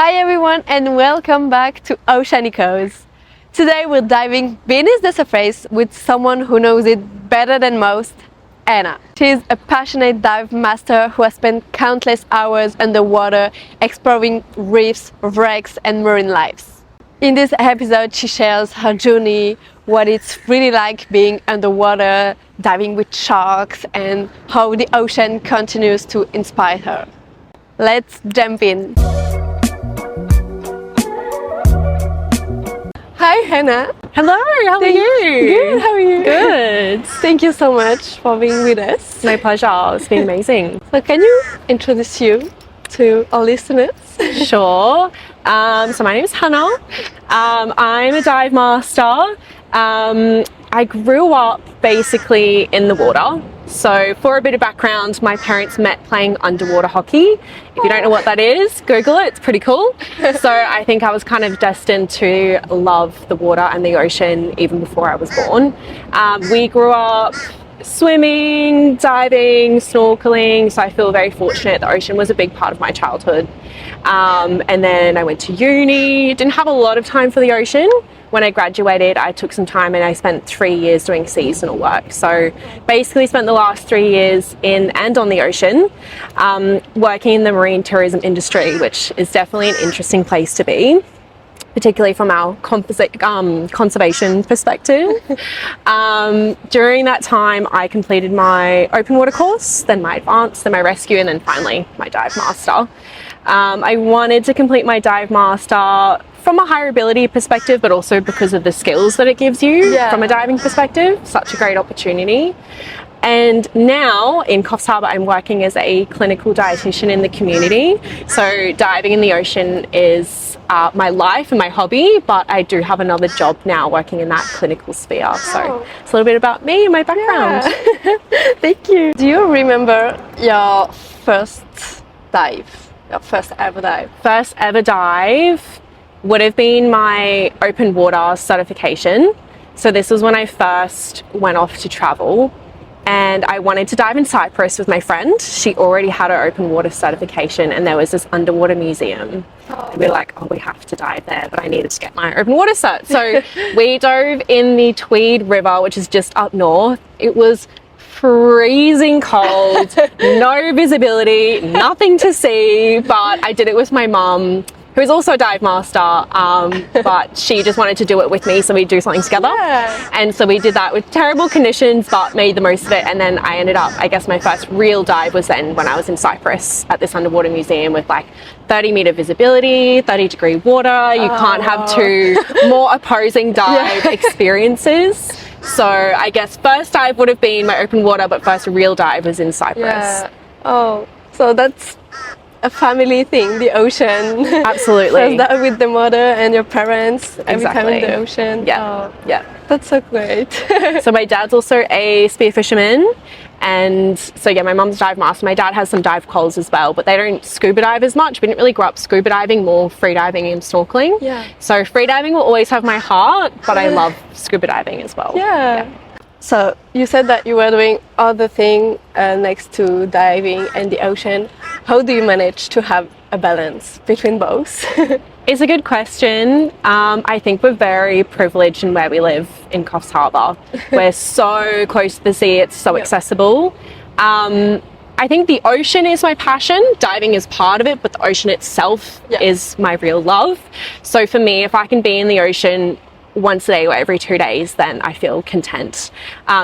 Hi everyone and welcome back to Oceanicos. Today we're diving beneath the surface with someone who knows it better than most, Anna. She's a passionate dive master who has spent countless hours underwater exploring reefs, wrecks and marine lives. In this episode she shares her journey, what it's really like being underwater, diving with sharks and how the ocean continues to inspire her. Let's jump in. Hi Hannah. Hello, how are you? Good, how are you? Good. Thank you so much for being with us. My pleasure. It's been amazing. So can you introduce you to our listeners? Sure. So my name is Hannah. I'm a dive master. I grew up basically in the water. So for a bit of background, my parents met playing underwater hockey. If you don't know what that is, Google it, it's pretty cool. So I think I was kind of destined to love the water and the ocean even before I was born. We grew up swimming, diving, snorkeling, so I feel very fortunate. The ocean was a big part of my childhood. And then I went to uni, didn't have a lot of time for the ocean. When I graduated, I took some time and I spent 3 years doing seasonal work. So basically spent the last 3 years in and on the ocean, working in the marine tourism industry, which is definitely an interesting place to be, particularly from our conservation perspective. During that time, I completed my open water course, then my advanced, then my rescue, and then finally my dive master. I wanted to complete my dive master from a higher ability perspective, but also because of the skills that it gives you from a diving perspective. Such a great opportunity. And now in Coffs Harbour, I'm working as a clinical dietitian in the community. So diving in the ocean is my life and my hobby, but I do have another job now working in that clinical sphere. So it's a little bit about me and my background. Yeah. Thank you. Do you remember your first dive? Your first ever dive? First ever dive would have been my open water certification. So this was when I first went off to travel. And I wanted to dive in Cyprus with my friend. She already had her open water certification and there was this underwater museum. And we were like, oh, we have to dive there, but I needed to get my open water cert. So we dove in the Tweed River, which is just up north. It was freezing cold, no visibility, nothing to see, but I did it with my mum, who is also a dive master, but she just wanted to do it with me, so we'd do something together. Yeah. And so we did that with terrible conditions, but made the most of it. And then I ended up, I guess my first real dive was then when I was in Cyprus at this underwater museum with like 30-meter visibility, 30-degree water. You can't have two more opposing dive experiences. So I guess first dive would have been my open water, but first real dive was in Cyprus. Yeah. Oh, so that's a family thing, the ocean. Absolutely. So that with the mother and your parents every time in the ocean. Yeah. Yeah. That's so great. So my dad's also a spear fisherman, and so yeah, my mum's a dive master. My dad has some dive quals as well, but they don't scuba dive as much. We didn't really grow up scuba diving, more free diving and snorkeling. Yeah. So free diving will always have my heart, but I love scuba diving as well. Yeah. So you said that you were doing other things next to diving and the ocean. How do you manage to have a balance between both? It's a good question. I think we're very privileged in where we live in Coffs Harbour. We're so close to the sea, it's so accessible. I think the ocean is my passion. Diving is part of it, but the ocean itself is my real love. So for me, if I can be in the ocean once a day or every 2 days, then I feel content.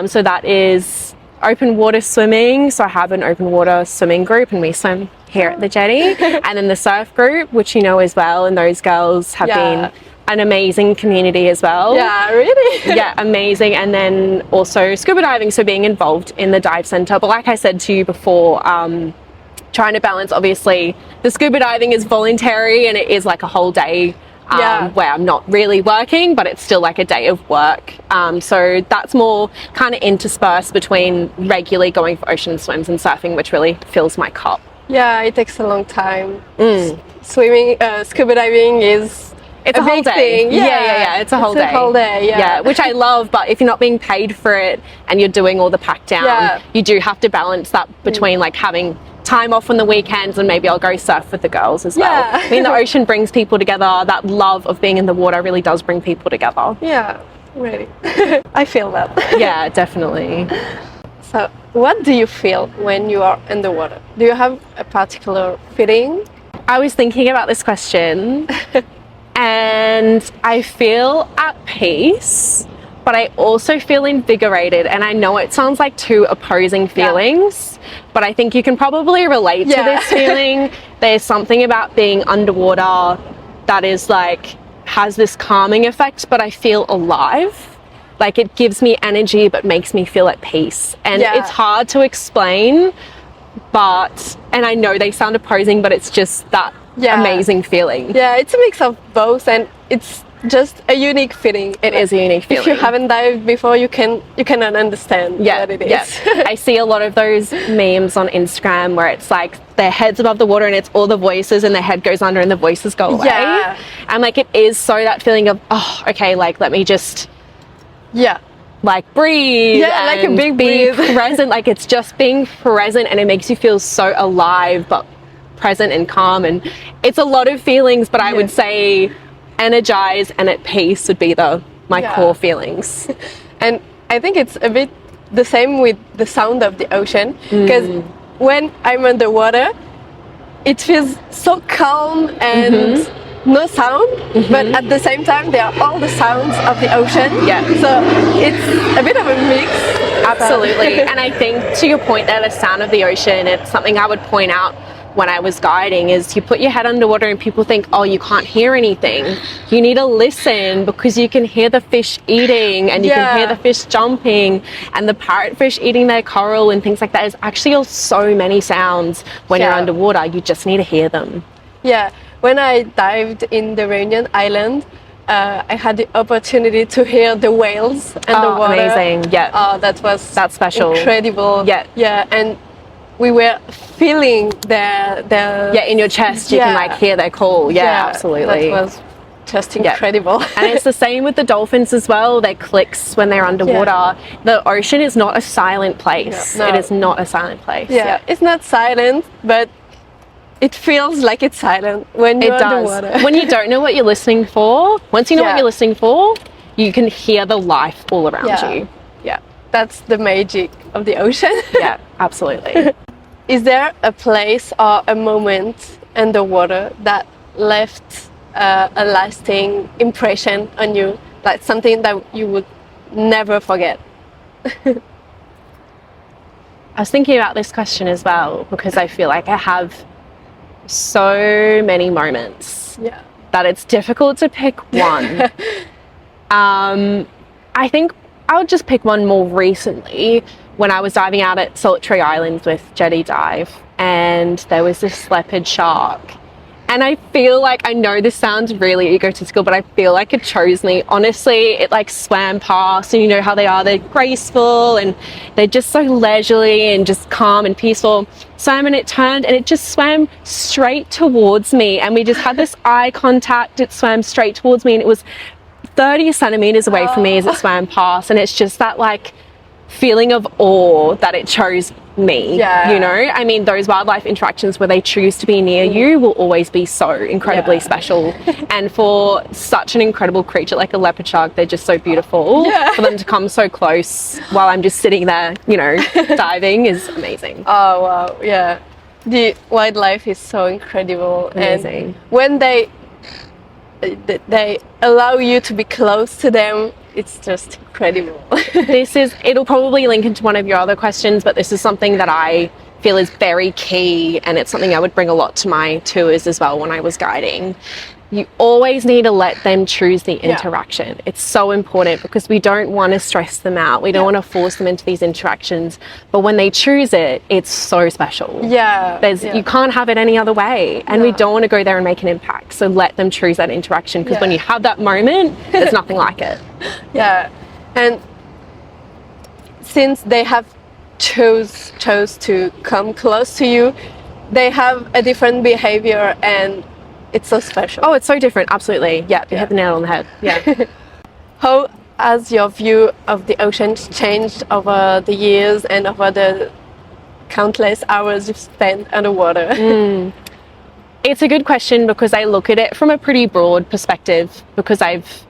So that is open water swimming. So I have an open water swimming group and we swim here at the jetty. And then the surf group, which you know as well, and those girls have been an amazing community as well. Yeah, really? Yeah, amazing. And then also scuba diving, so being involved in the dive centre. But like I said to you before, trying to balance, obviously the scuba diving is voluntary and it is like a whole day where I'm not really working, but it's still like a day of work. So that's more kind of interspersed between regularly going for ocean swims and surfing, which really fills my cup. Yeah, it takes a long time. Swimming, scuba diving is It's a whole day. thing. Yeah. It's a whole day. It's a whole day, Yeah, which I love, but if you're not being paid for it and you're doing all the pack down, you do have to balance that between like having time off on the weekends and maybe I'll go surf with the girls as well. Yeah. I mean, the ocean brings people together. That love of being in the water really does bring people together. Yeah, really. I feel that. Yeah, definitely. So, what do you feel when you are in the water? Do you have a particular feeling? I was thinking about this question and I feel at peace, but I also feel invigorated. And I know it sounds like two opposing feelings, but I think you can probably relate to this feeling. There's something about being underwater that is like, has this calming effect, but I feel alive. Like it gives me energy, but makes me feel at peace. And it's hard to explain, and I know they sound opposing, but it's just that amazing feeling. Yeah, it's a mix of both, and it's just a unique feeling. It is a unique feeling. If you haven't dived before, you cannot understand what it is. Yeah. I see a lot of those memes on Instagram where it's like their head's above the water and it's all the voices and their head goes under and the voices go away. Yeah. And like it is so that feeling of, oh, okay, like let me just like breathe, like a big be breathe. present. Like it's just being present, and it makes you feel so alive but present and calm, and it's a lot of feelings, but I would say energized and at peace would be my core feelings. And I think it's a bit the same with the sound of the ocean, because when I'm underwater it feels so calm and no sound, but at the same time there are all the sounds of the ocean. So it's a bit of a mix. Absolutely. And I think to your point there, the sound of the ocean, it's something I would point out when I was guiding, is you put your head underwater and people think, oh, you can't hear anything. You need to listen, because you can hear the fish eating and you can hear the fish jumping and the parrotfish eating their coral and things like that. There's actually so many sounds when you're underwater. You just need to hear them. Yeah. When I dived in the Reunion Island, I had the opportunity to hear the whales and the water. Amazing. Yeah. That's special. Incredible. Yeah. And we were feeling their in your chest you can like hear their call. Yeah, absolutely. That was just incredible. And it's the same with the dolphins as well. They clicks when they're underwater. The ocean is not a silent place. It is not a silent place. It's not silent, but it feels like it's silent when you're underwater. When you don't know what you're listening for, once you know what you're listening for, you can hear the life all around you. Yeah. That's the magic of the ocean. Yeah, absolutely. Is there a place or a moment underwater that left a lasting impression on you, like something that you would never forget? I was thinking about this question as well, because I feel like I have so many moments that it's difficult to pick one. I think I would just pick one more recently, when I was diving out at Solitary Islands with Jetty Dive, and there was this leopard shark. And I feel like, I know this sounds really egotistical, but I feel like it chose me. Honestly, it like swam past, and you know how they are, they're graceful and they're just so leisurely and just calm and peaceful. Swam, and it turned and it just swam straight towards me, and we just had this eye contact. It swam straight towards me, and it was 30 centimeters away from me as it swam past. And it's just that like feeling of awe that it chose me. You know, I mean, those wildlife interactions where they choose to be near you will always be so incredibly special. And for such an incredible creature like a leopard shark, they're just so beautiful. For them to come so close while I'm just sitting there, you know, diving is amazing. Oh wow, yeah. The wildlife is so incredible. Amazing. And when they allow you to be close to them, it's just incredible. It'll probably link into one of your other questions, but this is something that I feel is very key, and it's something I would bring a lot to my tours as well when I was guiding. You always need to let them choose the interaction. It's so important, because we don't want to stress them out. We don't want to force them into these interactions. But when they choose it, it's so special. You can't have it any other way. And we don't want to go there and make an impact. So let them choose that interaction, because when you have that moment, there's nothing like it. And since they have chose to come close to you, they have a different behavior, and it's so special. Oh, it's so different. Absolutely. Yeah, you hit the nail on the head. Yeah. How has your view of the ocean changed over the years and over the countless hours you've spent underwater? It's a good question because I look at it from a pretty broad perspective because I've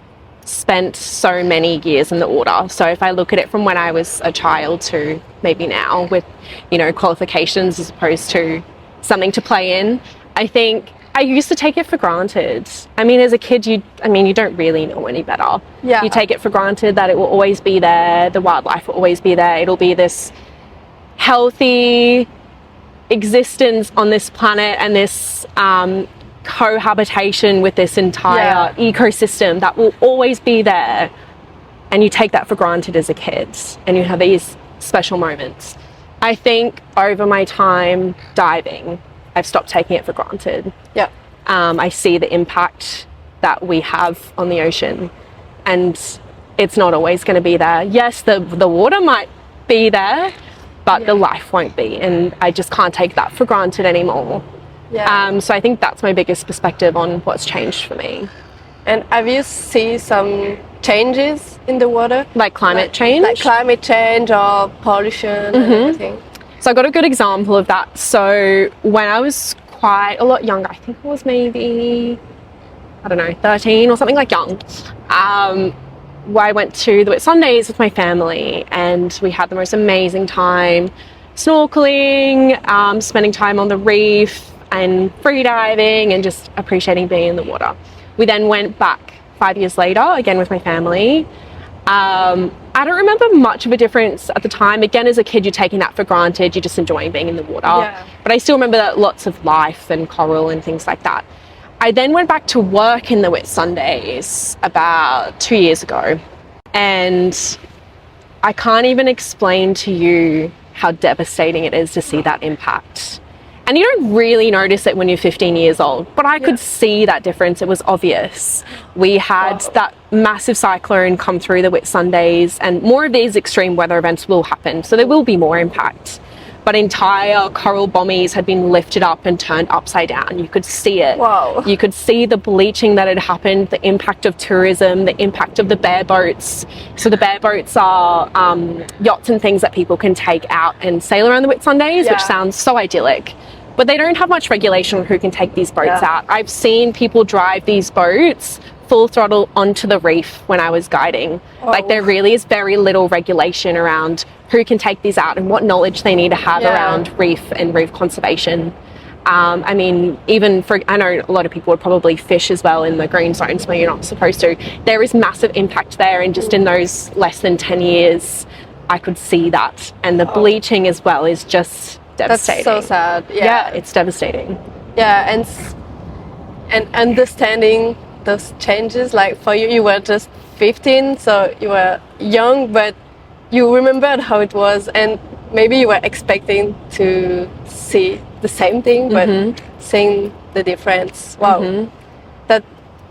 spent so many years in the water. So if I look at it from when I was a child to maybe now with, you know, qualifications as opposed to something to play in, I think I used to take it for granted. I mean, as a kid, you don't really know any better. Yeah. You take it for granted that it will always be there, the wildlife will always be there. It'll be this healthy existence on this planet and this cohabitation with this entire ecosystem that will always be there. And you take that for granted as a kid and you have these special moments. I think over my time diving, I've stopped taking it for granted. Yeah. I see the impact that we have on the ocean and it's not always going to be there. Yes, the water might be there, but the life won't be, and I just can't take that for granted anymore. Yeah. So I think that's my biggest perspective on what's changed for me. And have you seen some changes in the water? Like climate change? Like climate change or pollution and everything? So I got a good example of that. So when I was quite a lot younger, I think I was maybe, 13 or something like young, I went to the Whitsundays with my family and we had the most amazing time snorkeling, spending time on the reef and free diving and just appreciating being in the water. We then went back 5 years later, again with my family. I don't remember much of a difference at the time. Again, as a kid, you're taking that for granted. You're just enjoying being in the water. Yeah. But I still remember that lots of life and coral and things like that. I then went back to work in the Whitsundays about 2 years ago. And I can't even explain to you how devastating it is to see that impact. And you don't really notice it when you're 15 years old, but I could see that difference. It was obvious. We had that massive cyclone come through the Whitsundays, and more of these extreme weather events will happen, so there will be more impact. But entire coral bommies had been lifted up and turned upside down. You could see it. Wow. You could see the bleaching that had happened, the impact of tourism, the impact of the bareboats. So the bareboats are yachts and things that people can take out and sail around the Whitsundays, which sounds so idyllic. But they don't have much regulation on who can take these boats out. I've seen people drive these boats full throttle onto the reef when I was guiding. Like there really is very little regulation around who can take these out and what knowledge they need to have around reef and reef conservation. I mean, I know a lot of people would probably fish as well in the green zones where you're not supposed to. There is massive impact there, and just in those less than 10 years, I could see that. And the bleaching as well is just devastating. That's so sad. Yeah, it's devastating. Yeah, and understanding those changes, like for you were just 15, so you were young, but you remembered how it was, and maybe you were expecting to see the same thing, but seeing the difference. Wow.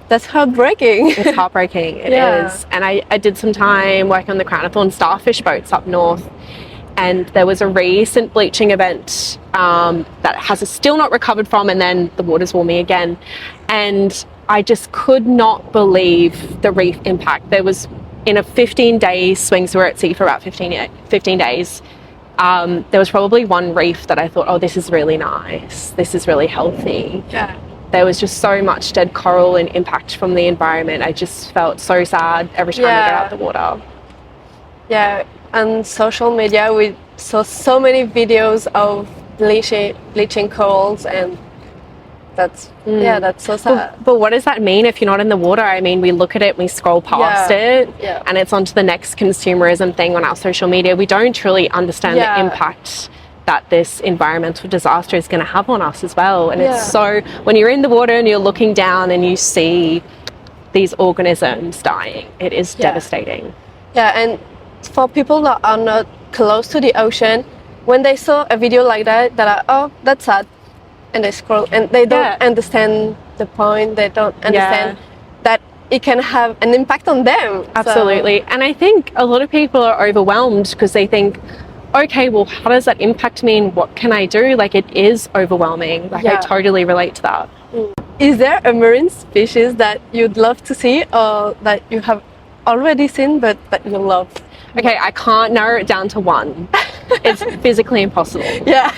That's heartbreaking. It's heartbreaking. It is. And I did some time working on the Crown of Thorns starfish boats up north, and there was a recent bleaching event that has still not recovered from, and then the water's warming again, and I just could not believe the reef impact. There was, in a 15-day swing, so we're at sea for about 15 days, there was probably one reef that I thought, oh, this is really nice, this is really healthy. Yeah. There was just so much dead coral and impact from the environment. I just felt so sad every time I got out the water. Yeah, on social media we saw so many videos of bleaching corals, and that's so sad. But what does that mean if you're not in the water? I mean, we look at it, we scroll past it, and it's onto the next consumerism thing on our social media. We don't truly understand the impact that this environmental disaster is going to have on us as well. And it's so, when you're in the water and you're looking down and you see these organisms dying, it is devastating. Yeah, and for people that are not close to the ocean, when they saw a video like that, they're like, oh, that's sad, and they scroll, and they don't understand the point. They don't understand that it can have an impact on them. Absolutely. So. And I think a lot of people are overwhelmed because they think, okay, well, how does that impact me and what can I do? Like, it is overwhelming. Like, I totally relate to that. Is there a marine species that you'd love to see, or that you have already seen but that you love? Okay, I can't narrow it down to one. It's physically impossible. Yeah.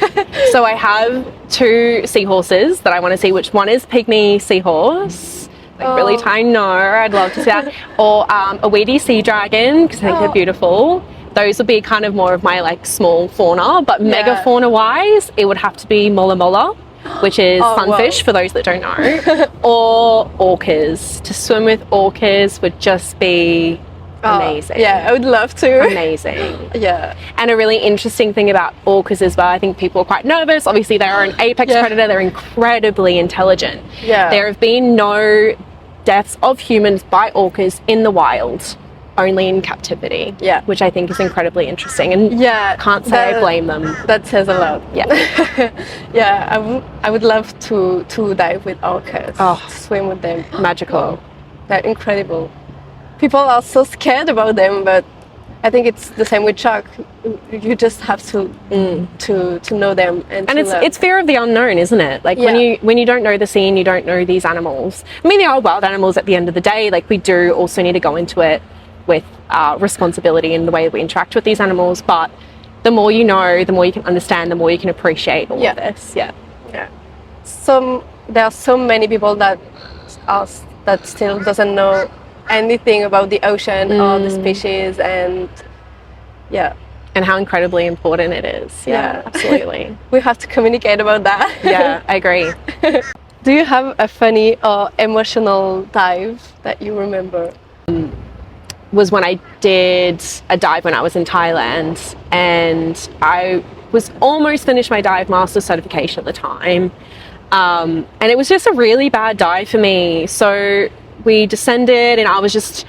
So I have 2 seahorses that I want to see, which one is pygmy seahorse, like really tiny. No, I'd love to see that. Or a weedy sea dragon, because I think they're beautiful. Those would be kind of more of my like small fauna, but mega fauna wise, it would have to be mola mola, which is sunfish for those that don't know, or orcas. To swim with orcas would just be amazing. Yeah, I would love to. Amazing. Yeah. And a really interesting thing about orcas as well, I think people are quite nervous. Obviously, they're an apex predator. They're incredibly intelligent. Yeah. There have been no deaths of humans by orcas in the wild, only in captivity. Yeah. Which I think is incredibly interesting. And can't say I blame them. That says a lot. Yeah. Yeah, I would love to dive with orcas. To swim with them. Magical. They're incredible. People are so scared about them, but I think it's the same with shark. You just have to know them and it's fear of the unknown, isn't it? Like when you don't know the sea and you don't know these animals. I mean, they are wild animals at the end of the day. Like we do also need to go into it with responsibility in the way we interact with these animals. But the more you know, the more you can understand, the more you can appreciate all of this. Yeah. There are so many people that still doesn't know anything about the ocean or the species and how incredibly important it is. Yeah, absolutely. We have to communicate about that. Yeah, I agree. Do you have a funny or emotional dive that you remember? Was when I did a dive when I was in Thailand, and I was almost finished my dive master certification at the time, and it was just a really bad dive for me. So we descended and I was just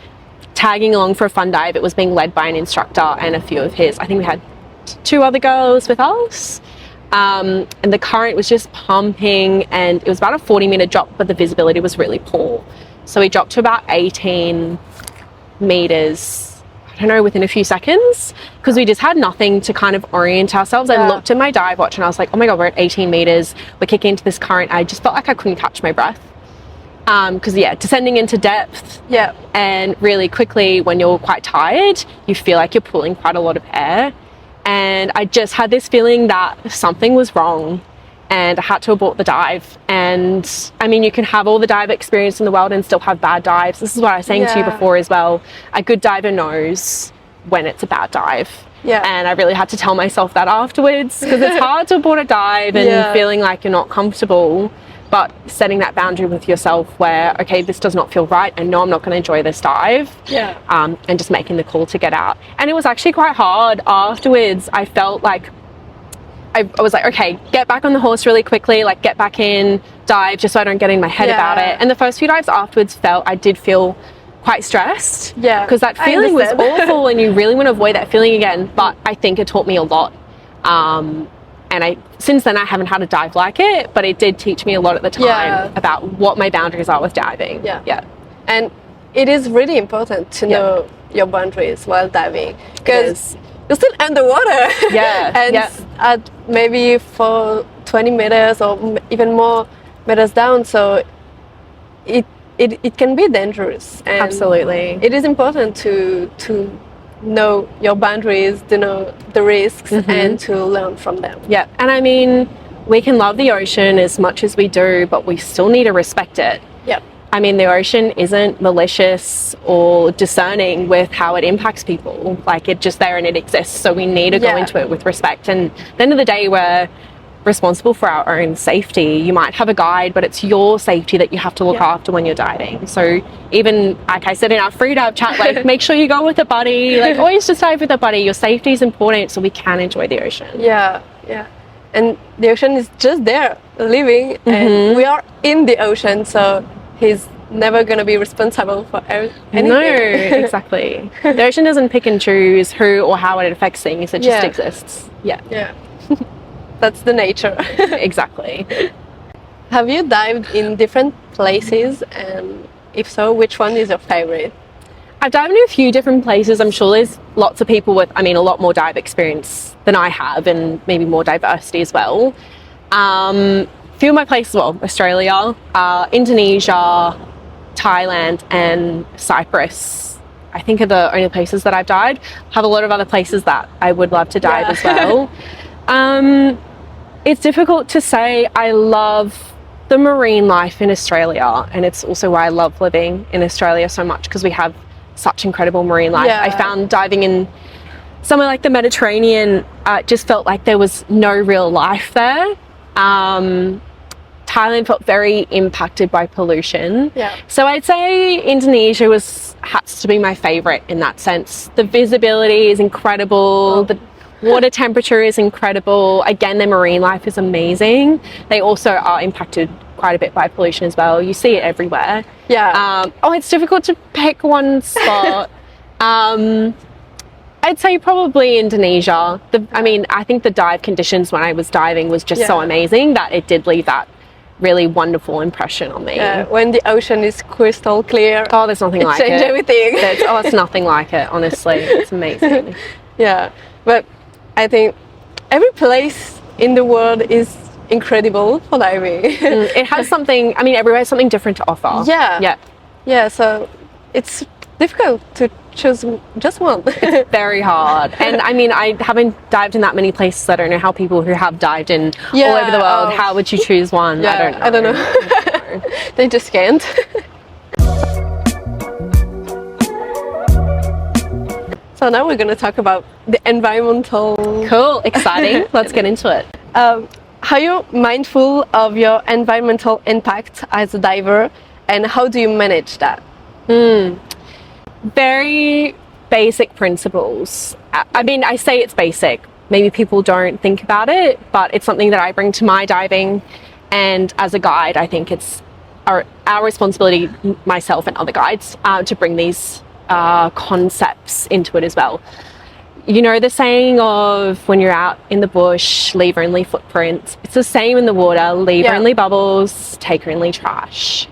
tagging along for a fun dive. It was being led by an instructor and a few of his, I think we had 2 other girls with us, and the current was just pumping, and it was about a 40-meter drop, but the visibility was really poor. So we dropped to about 18 meters, I don't know, within a few seconds, because we just had nothing to kind of orient ourselves. I looked at my dive watch and I was like, oh my God, we're at 18 meters. We're kicking into this current. I just felt like I couldn't catch my breath. Because descending into depth and really quickly when you're quite tired, you feel like you're pulling quite a lot of air. And I just had this feeling that something was wrong and I had to abort the dive. And I mean, you can have all the dive experience in the world and still have bad dives. This is what I was saying to you before as well. A good diver knows when it's a bad dive. And I really had to tell myself that afterwards, because it's hard to abort a dive and feeling like you're not comfortable. But setting that boundary with yourself where, okay, this does not feel right, and no, I'm not going to enjoy this dive. And just making the call to get out. And it was actually quite hard afterwards. I felt like, I was like, okay, get back on the horse really quickly, like get back in, dive, just so I don't get in my head about it. And the first few dives afterwards I did feel quite stressed. Because that feeling was awful and you really want to avoid that feeling again. But I think it taught me a lot. And since then I haven't had a dive like it, but it did teach me a lot at the time about what my boundaries are with diving. And it is really important to know your boundaries while diving, because you're still underwater. And at maybe for 20 meters or even more meters down, so it can be dangerous. And absolutely. It is important to know your boundaries, to know the risks, and to learn from them. And I mean, we can love the ocean as much as we do, but we still need to respect it. I mean, the ocean isn't malicious or discerning with how it impacts people. Like, it's just there and it exists, so we need to go into it with respect. And at the end of the day, we're responsible for our own safety. You might have a guide, but it's your safety that you have to look after when you're diving. So even, like I said in our free dive chat, like make sure you go with a buddy, like always just dive with a buddy. Your safety is important so we can enjoy the ocean. And the ocean is just there living, and we are in the ocean, so he's never going to be responsible for anything. No, exactly. The ocean doesn't pick and choose who or how it affects things. It just exists. That's the nature. Exactly. Have you dived in different places, and if so, which one is your favorite? I've dived in a few different places. I'm sure there's lots of people with, a lot more dive experience than I have, and maybe more diversity as well. Few of my places, Australia, Indonesia, Thailand and Cyprus I think are the only places that I've dived. Have a lot of other places that I would love to dive as well. It's difficult to say. I love the marine life in Australia, and it's also why I love living in Australia so much, because we have such incredible marine life. Yeah. I found diving in somewhere like the Mediterranean just felt like there was no real life there. Thailand felt very impacted by pollution. Yeah. So I'd say Indonesia has to be my favorite in that sense. The visibility is incredible. The water temperature is incredible. Again, their marine life is amazing. They also are impacted quite a bit by pollution as well. You see it everywhere. Yeah. It's difficult to pick one spot. I'd say probably Indonesia. I think the dive conditions when I was diving was just so amazing that it did leave that really wonderful impression on me. Yeah, when the ocean is crystal clear. Oh, there's nothing like it. Change everything. It's nothing like it, honestly. It's amazing. Yeah, but I think every place in the world is incredible for diving. It has something, everywhere has something different to offer. Yeah, so it's difficult to choose just one. It's very hard. And I haven't dived in that many places. I don't know how people who have dived in all over the world, how would you choose one? Yeah, I don't know. They just can't. So now we're going to talk about the environmental. Cool, exciting. Let's get into it. How you're mindful of your environmental impact as a diver, and how do you manage that? Very basic principles. I say it's basic. Maybe people don't think about it, but it's something that I bring to my diving. And as a guide, I think it's our responsibility, myself and other guides, to bring these concepts into it as well. You know, the saying of when you're out in the bush, leave only footprints. It's the same in the water. Leave only bubbles, take only trash.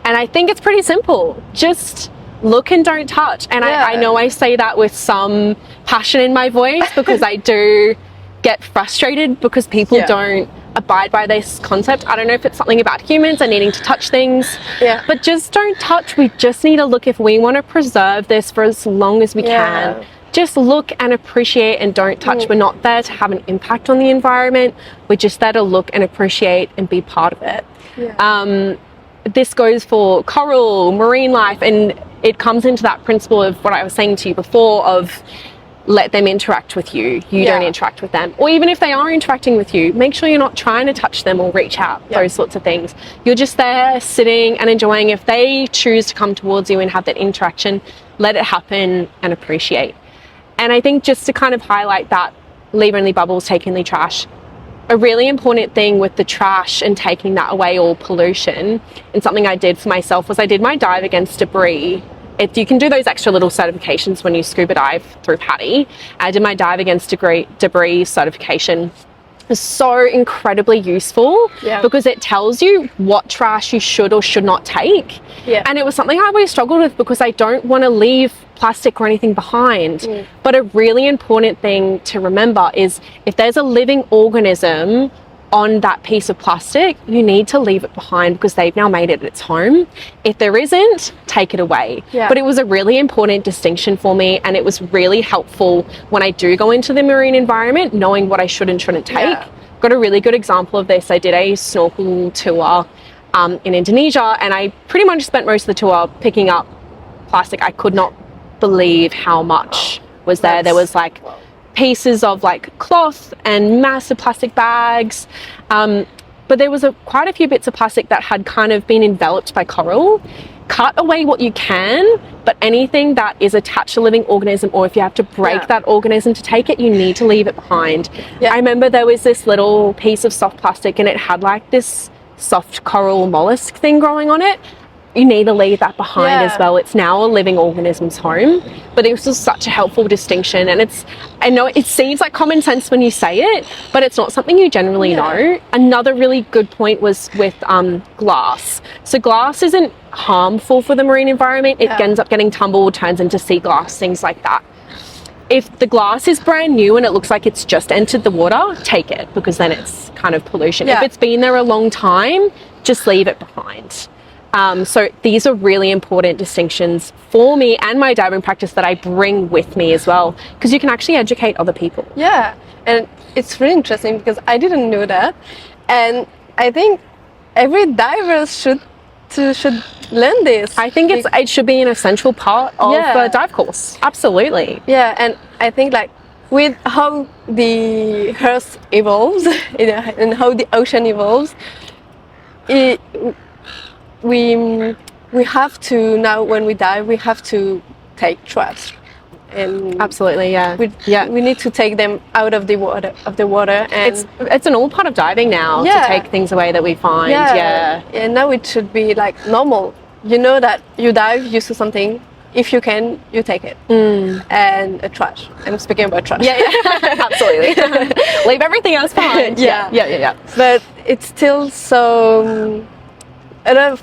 And I think it's pretty simple. Just look and don't touch. And I know I say that with some passion in my voice because I do get frustrated because people don't abide by this concept. I don't know if it's something about humans and needing to touch things, but just don't touch. We just need to look. If we want to preserve this for as long as we can, just look and appreciate and don't touch. We're not there to have an impact on the environment. We're just there to look and appreciate and be part of it. This goes for coral, marine life, and it comes into that principle of what I was saying to you before of let them interact with you. You don't interact with them. Or even if they are interacting with you, make sure you're not trying to touch them or reach out, those sorts of things. You're just there sitting and enjoying. If they choose to come towards you and have that interaction, let it happen and appreciate. And I think just to kind of highlight that, leave only bubbles, take only trash. A really important thing with the trash and taking that away, or pollution, and something I did for myself was I did my dive against debris. You can do those extra little certifications when you scuba dive through PADI. I did my dive against debris certification. It's so incredibly useful because it tells you what trash you should or should not take. And it was something I always struggled with because I don't want to leave plastic or anything behind. But a really important thing to remember is if there's a living organism on that piece of plastic, you need to leave it behind because they've now made it its home. If there isn't, take it away. But it was a really important distinction for me, and it was really helpful when I do go into the marine environment, knowing what I should and shouldn't take. Got a really good example of this. I did a snorkel tour in Indonesia, and I pretty much spent most of the tour picking up plastic. I could not believe how much was there. There was like pieces of like cloth and massive plastic bags, but there was quite a few bits of plastic that had kind of been enveloped by coral. Cut away what you can, but anything that is attached to a living organism, or if you have to break that organism to take it, you need to leave it behind. I remember there was this little piece of soft plastic and it had like this soft coral mollusk thing growing on it. You need to leave that behind as well. It's now a living organism's home. But it was just such a helpful distinction. And I know it seems like common sense when you say it, but it's not something you generally know. Another really good point was with glass. So glass isn't harmful for the marine environment. It ends up getting tumbled, turns into sea glass, things like that. If the glass is brand new and it looks like it's just entered the water, take it, because then it's kind of pollution. If it's been there a long time, just leave it behind. So these are really important distinctions for me and my diving practice that I bring with me as well, because you can actually educate other people. Yeah, and it's really interesting because I didn't know that, and I think every diver should learn this. I think it should be an essential part of Yeah. a dive course. Absolutely. Yeah, and I think like with how the earth evolves and how the ocean evolves, we have to now, when we dive, we have to take trash, and Absolutely, yeah. we need to take them out of the water and It's an all part of diving now Yeah. to take things away that we find. Yeah. and now it should be like normal. You know that you dive, you see something, if you can, you take it. And trash. I'm speaking about trash. Yeah, absolutely. Leave everything else behind. Yeah. But it's still so. A lot of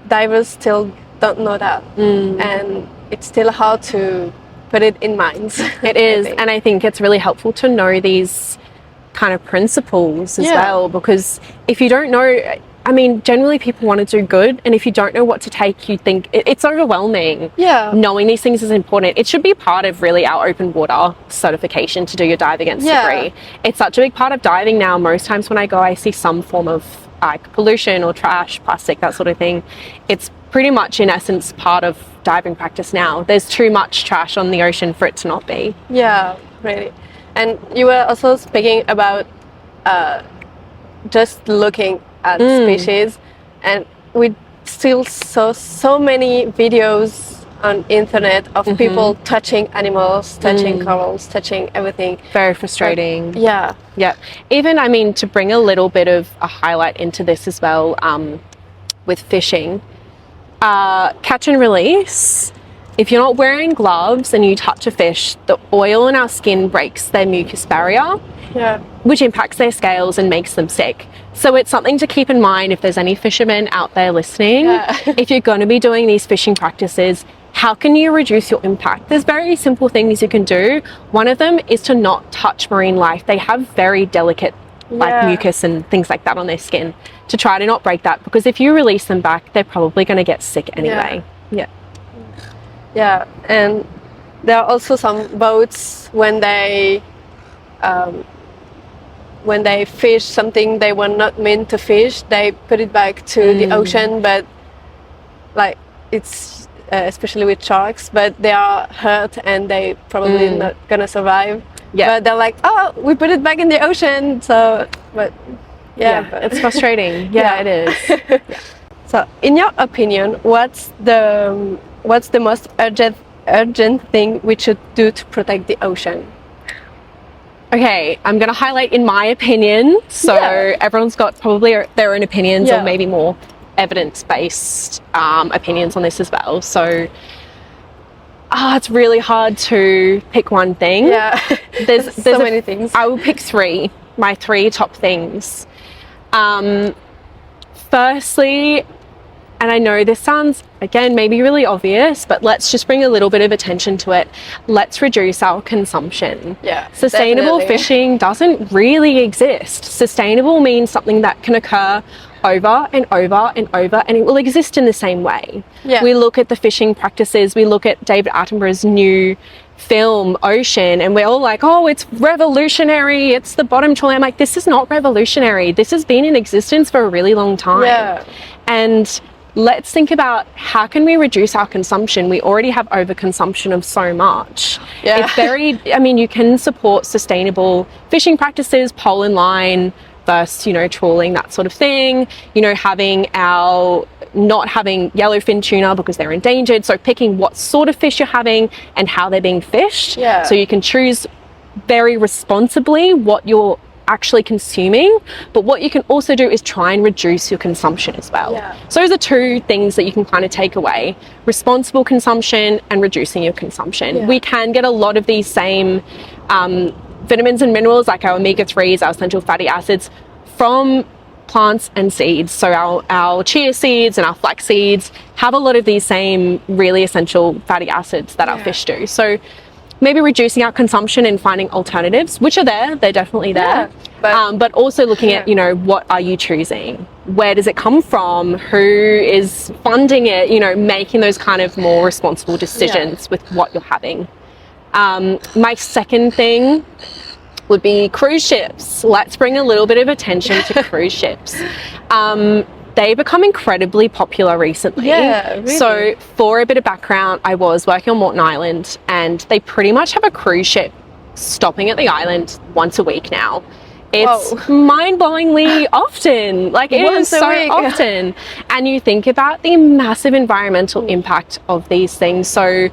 divers still don't know that, and it's still hard to put it in minds. It is, and I think it's really helpful to know these kind of principles as Yeah. well, because if you don't know, I mean, generally people want to do good, and if you don't know what to take, you think it's overwhelming. Yeah. Knowing these things is important. It should be part of really our open water certification to do your dive against Yeah. debris. It's such a big part of diving now. Most times when I go, I see some form of like pollution or trash, plastic, that sort of thing. It's pretty much in essence part of diving practice now. There's too much trash on the ocean for it to not be. Yeah, really. And you were also speaking about just looking at species, and we still saw so many videos on internet of people touching animals, touching corals, touching everything. Very frustrating. Yeah. Yeah. Even, I mean, to bring a little bit of a highlight into this as well, with fishing, catch and release. If you're not wearing gloves and you touch a fish, the oil in our skin breaks their mucus barrier, Yeah. which impacts their scales and makes them sick. So it's something to keep in mind if there's any fishermen out there listening. Yeah. If you're going to be doing these fishing practices, how can you reduce your impact? There's very simple things you can do. One of them is to not touch marine life. They have very delicate like mucus and things like that on their skin, to try to not break that, because if you release them back, they're probably going to get sick anyway. Yeah. Yeah, and there are also some boats when they fish something they were not meant to fish, they put it back to the ocean, but like it's especially with sharks, but they are hurt and they probably not gonna survive. Yeah. But they're like, oh, we put it back in the ocean, so but but It's frustrating. Yeah, it is. So, in your opinion, what's the most urgent thing we should do to protect the ocean? Okay, I'm going to highlight in my opinion. So everyone's got probably their own opinions, or maybe more evidence-based opinions on this as well. So it's really hard to pick one thing. Yeah, There's so many things. I will pick my three top things. Firstly, and I know this sounds, again, maybe really obvious, but let's just bring a little bit of attention to it. Let's reduce our consumption. Yeah, Sustainable definitely. fishing doesn't really exist. Sustainable means something that can occur over and over and over, and it will exist in the same way. Yeah. We look at the fishing practices, we look at David Attenborough's new film Ocean, and we're all like, oh, it's revolutionary, it's the bottom trawling. I'm like, this is not revolutionary. This has been in existence for a really long time. Yeah. And let's think about how can we reduce our consumption. We already have overconsumption of so much. Yeah. It's I mean, you can support sustainable fishing practices, pole and line versus, trawling, that sort of thing. Not having yellowfin tuna because they're endangered. So picking what sort of fish you're having and how they're being fished. Yeah. So you can choose very responsibly what you're actually consuming, but what you can also do is try and reduce your consumption as well. Yeah. So those are two things that you can kind of take away: responsible consumption and reducing your consumption. Yeah. We can get a lot of these same vitamins and minerals, like our omega-3s, our essential fatty acids, from plants and seeds. So our chia seeds and our flax seeds have a lot of these same really essential fatty acids that our fish do. So maybe reducing our consumption and finding alternatives, which are there, they're definitely there. But also looking at, you know, what are you choosing? Where does it come from? Who is funding it? You know, making those kind of more responsible decisions with what you're having. My second thing would be cruise ships. Let's bring a little bit of attention to cruise ships. They become incredibly popular recently. Yeah, really. So for a bit of background, I was working on Moreton Island, and they pretty much have a cruise ship stopping at the island once a week now. It's mind-blowingly often. Like, it is so often. And you think about the massive environmental impact of these things. So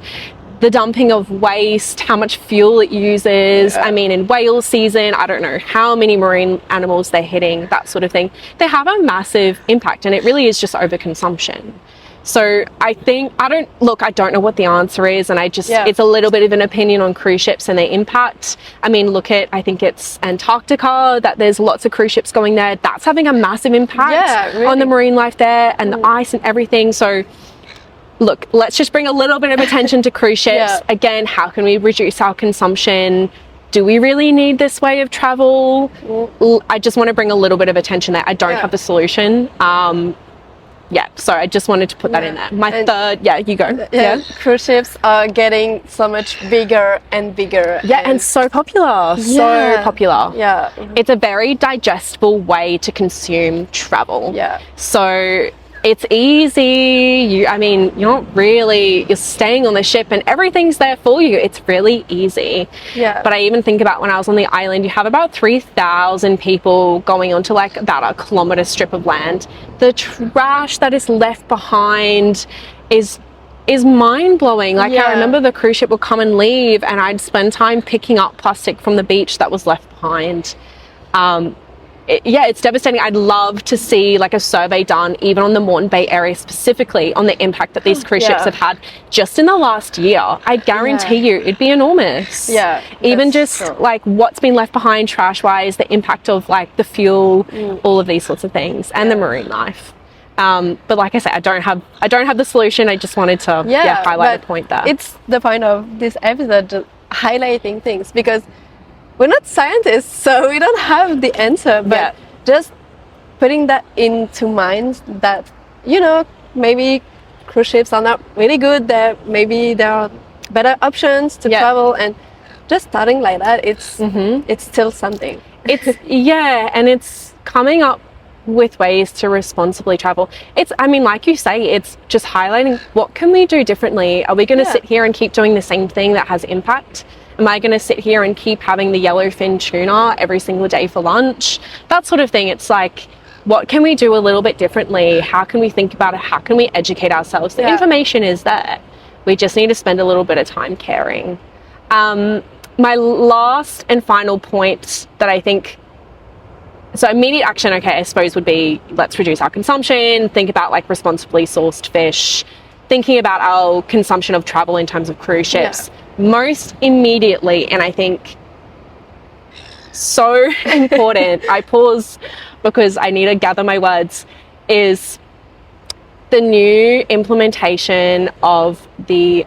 the dumping of waste, how much fuel it uses. I mean, in whale season, I don't know how many marine animals they're hitting, that sort of thing. They have a massive impact, and it really is just overconsumption. So I think, I don't know what the answer is, and it's a little bit of an opinion on cruise ships and their impact. I mean, look at, I think it's Antarctica, that there's lots of cruise ships going there. That's having a massive impact on the marine life there and the ice and everything. So look, let's just bring a little bit of attention to cruise ships. Again, how can we reduce our consumption? Do we really need this way of travel? I just want to bring a little bit of attention there. I don't have the solution. So I just wanted to put that in there. My third, you go. Cruise ships are getting so much bigger and bigger. And so popular. So popular. It's a very digestible way to consume travel. So it's easy. You're staying on the ship and everything's there for you. It's really easy. But I even think about when I was on the island, you have about 3,000 people going onto like about a kilometre strip of land. The trash that is left behind is mind-blowing. Like, I remember the cruise ship would come and leave, and I'd spend time picking up plastic from the beach that was left behind. It's devastating. I'd love to see like a survey done even on the Moreton Bay area specifically on the impact that these cruise ships have had just in the last year. I guarantee you it'd be enormous. Even just like what's been left behind trash wise, the impact of like the fuel, all of these sorts of things, and the marine life. But like I said, I don't have the solution. I just wanted to highlight the point there. It's the point of this episode, highlighting things, because we're not scientists, so we don't have the answer, but just putting that into mind that, you know, maybe cruise ships are not really good, maybe there are better options to travel, and just starting like that, it's still something. And it's coming up with ways to responsibly travel. Like you say, it's just highlighting what can we do differently. Are we going to sit here and keep doing the same thing that has impact? Am I going to sit here and keep having the yellowfin tuna every single day for lunch? That sort of thing. It's like, what can we do a little bit differently? How can we think about it? How can we educate ourselves? The information is there. We just need to spend a little bit of time caring. My last and final point that I think, so immediate action, I suppose would be, let's reduce our consumption, think about like responsibly sourced fish, thinking about our consumption of travel in terms of cruise ships. Most immediately, and I think so important, I pause because I need to gather my words, is the new implementation of the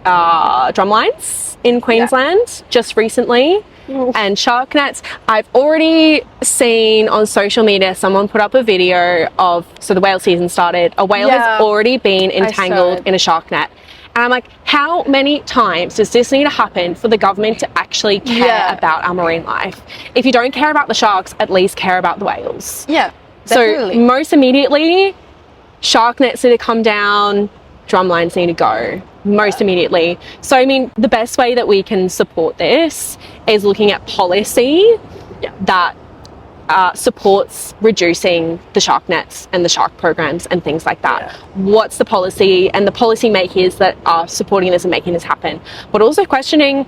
drumlines in Queensland just recently. And shark nets. I've already seen on social media someone put up a video of, so the whale season started, a whale has already been entangled in a shark net. And I'm like, how many times does this need to happen for the government to actually care about our marine life? If you don't care about the sharks, at least care about the whales. Definitely. So most immediately, shark nets need to come down, drumlines need to go. Most immediately. So the best way that we can support this is looking at policy that supports reducing the shark nets and the shark programs and things like that. What's the policy and the policy makers that are supporting this and making this happen, but also questioning,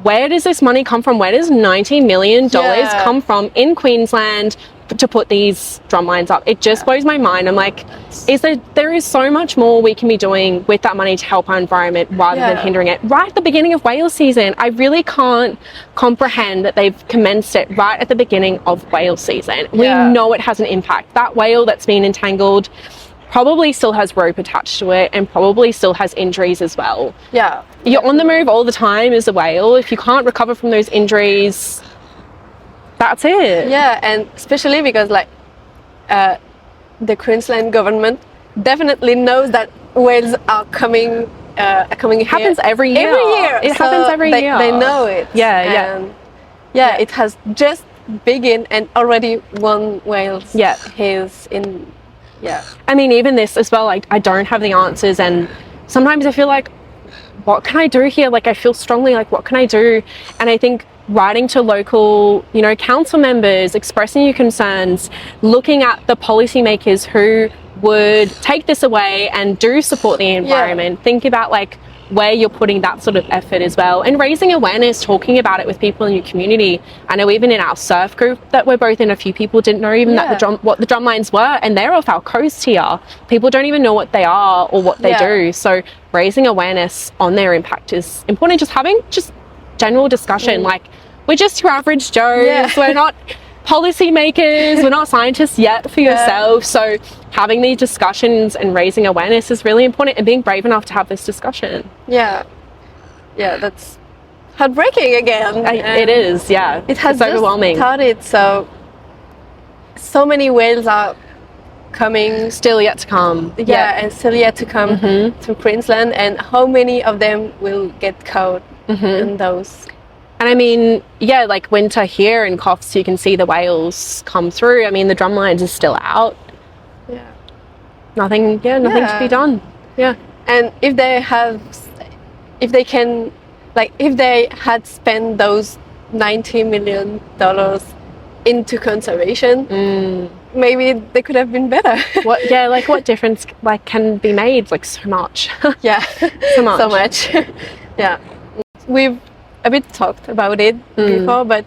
where does this money come from? Where does $90 million come from in Queensland to put these drum lines up? It just blows my mind. I'm like, there is so much more we can be doing with that money to help our environment rather than hindering it. Right at the beginning of whale season, I really can't comprehend that they've commenced it right at the beginning of whale season. We know it has an impact. That whale that's been entangled, probably still has rope attached to it and probably still has injuries as well. Yeah. You're on the move all the time as a whale. If you can't recover from those injuries, that's it. Yeah, and especially because like the Queensland government definitely knows that whales are coming here. It happens every year. Every year. It So happens every year. They know it. Yeah, And yeah, it has just begun and already one whale is in. Yeah. I mean, even this as well, like, I don't have the answers, and sometimes I feel like, what can I do here? Like, I feel strongly like, what can I do? And I think writing to local, you know, council members, expressing your concerns, looking at the policymakers who would take this away and do support the environment, think about like where you're putting that sort of effort as well, and raising awareness, talking about it with people in your community. I know even in our surf group that we're both in, a few people didn't know even that what the drum lines were, and they're off our coast here. People don't even know what they are or what they do. So raising awareness on their impact is important. Just having general discussion. Like, we're just your average Joes. We're not policymakers, we're not scientists yet for yourself. So having these discussions and raising awareness is really important, and being brave enough to have this discussion. Yeah, that's heartbreaking again. It is, yeah. It has it's overwhelming. Started, so many whales are coming. Still yet to come. And still yet to come to Queensland, and how many of them will get caught in those? And I mean, like winter here in Coffs, you can see the whales come through. I mean, the drum lines are still out. Yeah. Nothing to be done. Yeah. And if they had spent those $90 million into conservation, maybe they could have been better. What difference can be made? Like, so much. So much. Yeah. We've a bit talked about it before, but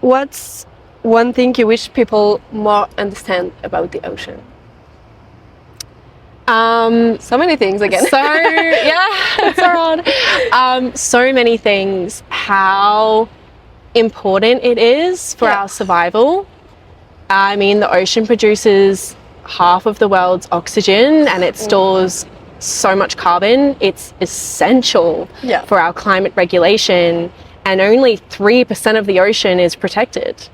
what's one thing you wish people more understand about the ocean? So many things again. It's so hard. So many things. How important it is for our survival. I mean, the ocean produces half of the world's oxygen, and it stores so much carbon. It's essential for our climate regulation, and only 3% of the ocean is protected.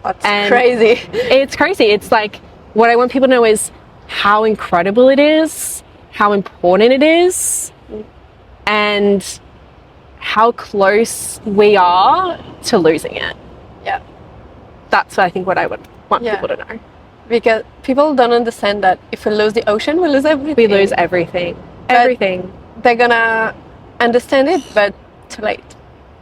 That's crazy. It's crazy. It's like, what I want people to know is how incredible it is, how important it is, and how close we are to losing it. Yeah. That's I think what I would want people to know. Because people don't understand that if we lose the ocean, we lose everything. We lose everything. Everything. They're gonna understand it, but too late.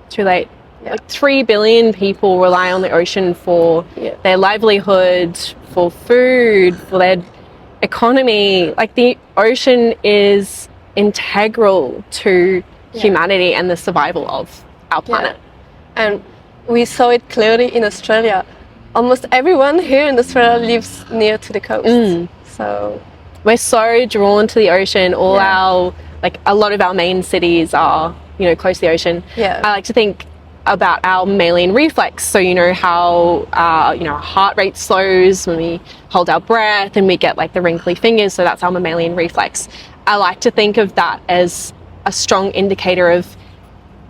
Too late. Yeah. Like 3 billion people rely on the ocean for their livelihood, for food, for their economy. Like, the ocean is integral to humanity and the survival of our planet. And we saw it clearly in Australia. Almost everyone here in Australia lives near to the coast. So we're so drawn to the ocean. A lot of our main cities are, close to the ocean. I like to think about our mammalian reflex. So, how our heart rate slows when we hold our breath, and we get like the wrinkly fingers. So that's our mammalian reflex. I like to think of that as a strong indicator of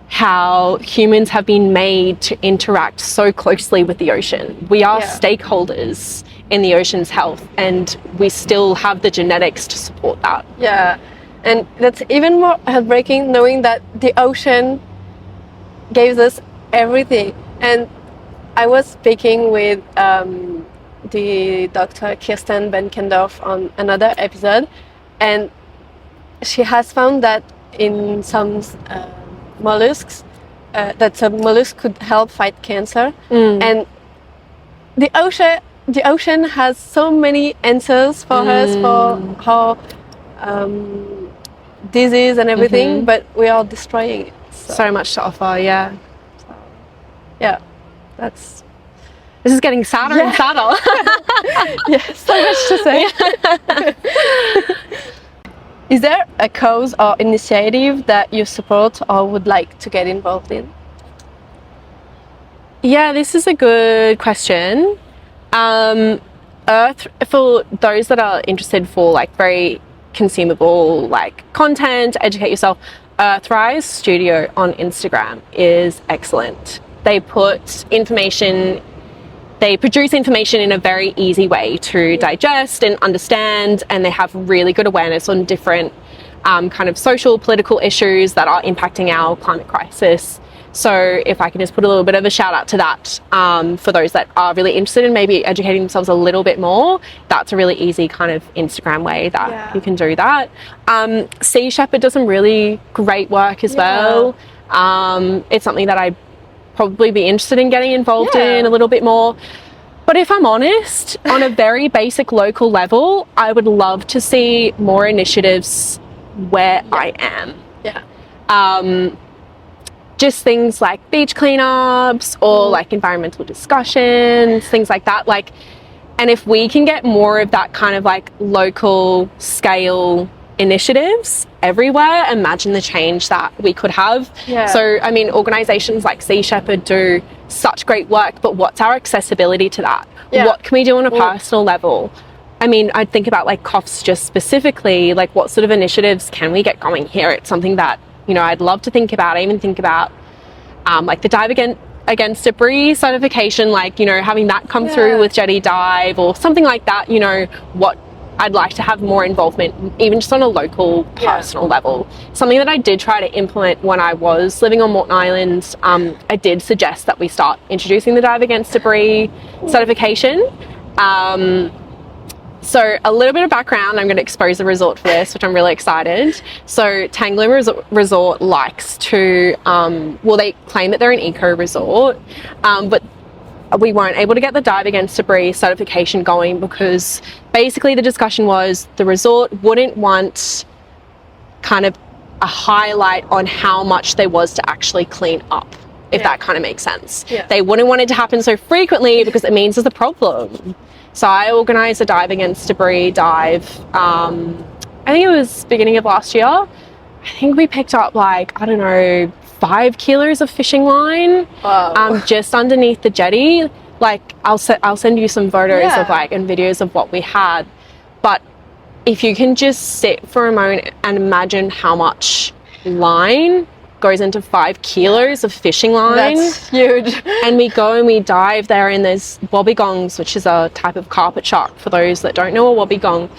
how humans have been made to interact so closely with the ocean. We are stakeholders in the ocean's health, and we still have the genetics to support that. Yeah, and that's even more heartbreaking, knowing that the ocean gives us everything. And I was speaking with the Dr. Kirsten Benkendorf on another episode, and she has found that in some mollusks, that some mollusk could help fight cancer. And the ocean has so many answers for us for how disease and everything, but we are destroying it. So much to offer, This is getting sadder and sadder. So much to say. Is there a cause or initiative that you support or would like to get involved in? Yeah, this is a good question. for those that are interested for like very consumable like content, educate yourself, Earthrise Studio on Instagram is excellent. They produce information in a very easy way to digest and understand, and they have really good awareness on different kind of social, political issues that are impacting our climate crisis. So if I can just put a little bit of a shout out to that, for those that are really interested in maybe educating themselves a little bit more, that's a really easy kind of Instagram way that you can do that. Sea Shepherd does some really great work as well. It's something that I'd probably be interested in getting involved in a little bit more. But if I'm honest, on a very basic local level, I would love to see more initiatives where I am. Just things like beach cleanups or like environmental discussions, things like that. Like, and if we can get more of that kind of like local scale initiatives everywhere, imagine the change that we could have. So I mean, organizations like Sea Shepherd do such great work, but what's our accessibility to that? What can we do on a personal level? I mean, I'd think about like COFs just specifically, like what sort of initiatives can we get going here? It's something that, you know, I'd love to think about. I even think about like the Dive Against Debris certification, like, you know, having that come through with Jetty Dive or something like that. You know, what I'd like to have more involvement, even just on a local personal level. Something that I did try to implement when I was living on Moreton Island, I did suggest that we start introducing the Dive Against Debris certification. So a little bit of background, I'm going to expose the resort for this, which I'm really excited. So Tangalooma Resort likes to, well, they claim that they're an eco resort, but we weren't able to get the Dive Against Debris certification going because basically the discussion was the resort wouldn't want kind of a highlight on how much there was to actually clean up, if that kind of makes sense. They wouldn't want it to happen so frequently because it means there's a problem. So I organised a Dive Against Debris dive, I think it was beginning of last year. I think we picked up like, I don't know, 5 kilos of fishing line just underneath the jetty. Like I'll send you some photos of like and videos of what we had. But if you can just sit for a moment and imagine how much line goes into 5 kilos of fishing line. That's huge. And we go and we dive there, and there's wobbegongs, which is a type of carpet shark for those that don't know a wobbegong.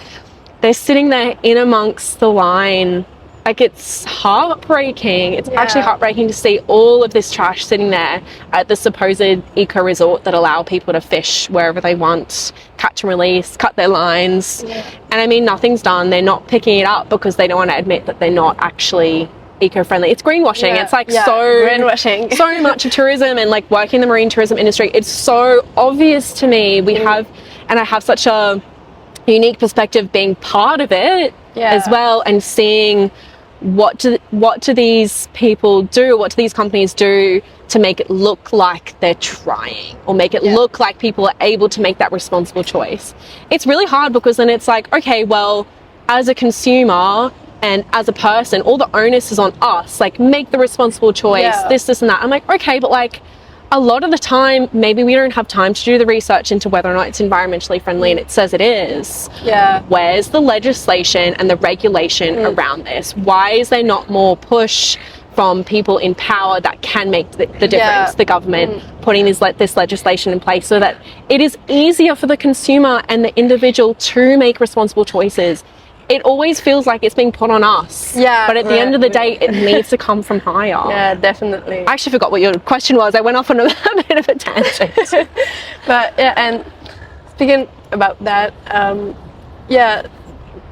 They're sitting there in amongst the line. Like, it's heartbreaking. It's actually heartbreaking to see all of this trash sitting there at the supposed eco resort that allow people to fish wherever they want, catch and release, cut their lines. And I mean, nothing's done. They're not picking it up because they don't want to admit that they're not actually eco-friendly. It's greenwashing. It's like so greenwashing. So much of tourism and like working in the marine tourism industry, it's so obvious to me. We have, and I have such a unique perspective being part of it as well, and seeing what do these people do, what do these companies do to make it look like they're trying, or make it look like people are able to make that responsible choice. It's really hard because then it's like, okay, well, as a consumer and as a person, all the onus is on us, like, make the responsible choice, this and that. I'm like, okay, but like a lot of the time, maybe we don't have time to do the research into whether or not it's environmentally friendly, and it says it is. Where's the legislation and the regulation around this? Why is there not more push from people in power that can make the difference? The government putting this legislation in place so that it is easier for the consumer and the individual to make responsible choices. It always feels like it's being put on us. But at the end of the day, it needs to come from higher. Definitely. I actually forgot what your question was. I went off on a bit of a tangent. But yeah, and speaking about that,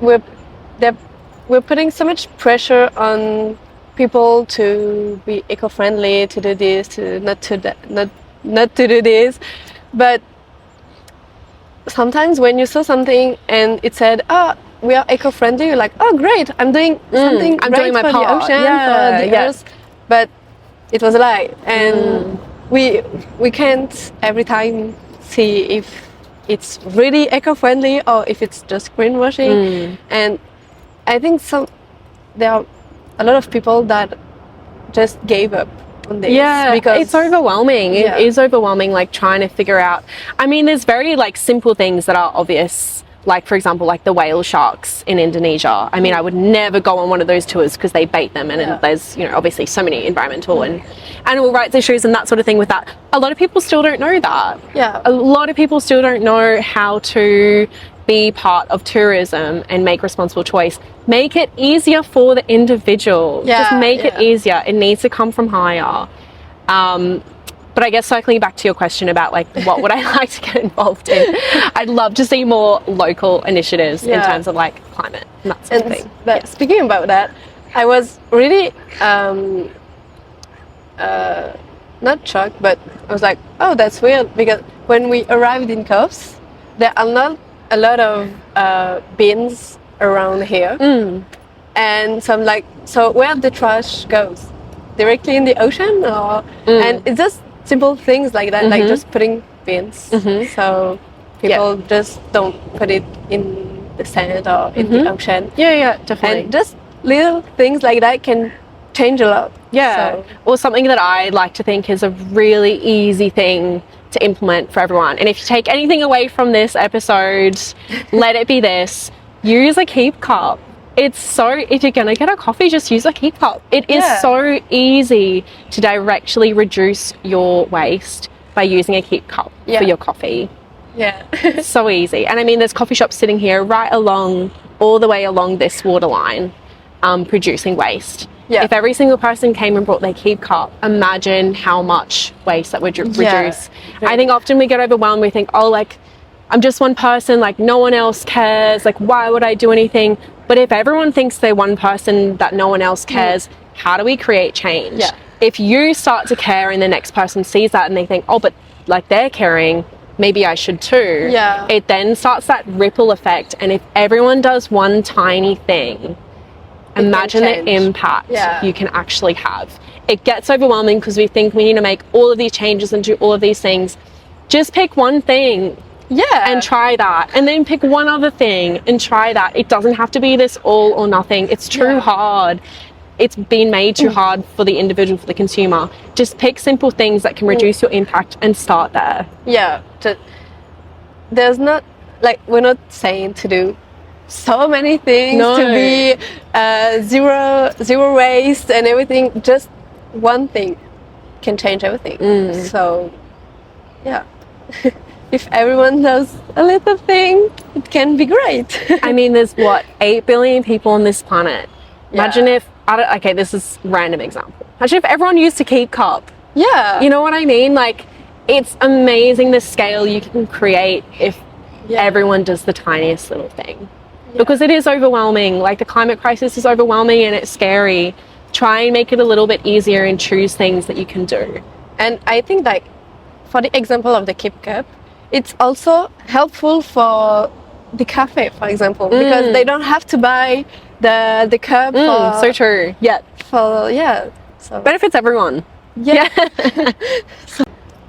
we're putting so much pressure on people to be eco-friendly, to do this, to not to do this. But sometimes when you saw something and it said, "Oh, we are eco-friendly," you're like, "Oh, great! I'm doing something I'm great doing my for part. the ocean, for the earth." But it was a lie, and we can't every time see if it's really eco-friendly or if it's just greenwashing. And I think there are a lot of people that just gave up on this. Yeah, because it's overwhelming. Yeah. It is overwhelming, like trying to figure out. I mean, there's very like simple things that are obvious, like for example, like the whale sharks in Indonesia. I mean, I would never go on one of those tours because they bait them, and Yeah. there's obviously so many environmental and animal rights issues and that sort of thing with that. A lot of people still don't know that. Yeah. A lot of people still don't know how to be part of tourism and make responsible choice. Make it easier for the individual. Yeah, Just make it yeah. easier. It needs to come from higher. But I guess circling back to your question about like what would I like to get involved in, I'd love to see more local initiatives in Yeah. terms of like climate and that sort of And thing. but speaking about that, I was really not shocked, but I was like, oh, that's weird, because when we arrived in Coves, there are not a lot of bins around here, and so I'm like, so where the trash goes? Directly in the ocean, or and it's just simple things like that, like just putting bins, so people just don't put it in the sand or in the ocean. Yeah, definitely. And just little things like that can change a lot. Yeah, So, or something that I like to think is a really easy thing to implement for everyone. And if you take anything away from this episode, let it be this: use a keep cup. It's so, if you're gonna get a coffee, just use a keep cup. It is Yeah. so easy to directly reduce your waste by using a keep cup Yeah. for your coffee. yeah. So easy. And I mean, there's coffee shops sitting here right along, all the way along this waterline, producing waste. Yeah. If every single person came and brought their keep cup, imagine how much waste that would reduce. I think often we get overwhelmed. We think, oh, like, I'm just one person, like no one else cares. Like, why would I do anything? But if everyone thinks they're one person that no one else cares, how do we create change? Yeah. If you start to care and the next person sees that and they think, oh, but like they're caring, maybe I should too. Yeah. It then starts that ripple effect. And if everyone does one tiny thing, can imagine the change. impact Yeah. you can actually have. It gets overwhelming because we think we need to make all of these changes and do all of these things. Just pick one thing Yeah. and try that, and then pick one other thing and try that. It doesn't have to be this all or nothing. It's too Yeah. hard. It's been made too hard for the individual, for the consumer. Just pick simple things that can reduce your impact and start there. Yeah. There's not, like, we're not saying to do so many things No. to be zero waste and everything. Just one thing can change everything. So, yeah. If everyone does a little thing, it can be great. I mean, there's what, 8 billion people on this planet. Imagine Yeah. if, okay, this is a random example. Imagine if everyone used a keep cup. Yeah. You know what I mean? Like, it's amazing the scale you can create if Yeah. everyone does the tiniest little thing. Because it is overwhelming. Like, the climate crisis is overwhelming and it's scary. Try and make it a little bit easier and choose things that you can do. And I think, like, for the example of the Keep Cup, it's also helpful for the cafe, for example, because they don't have to buy the cup So true. Yeah. So Benefits everyone. yeah.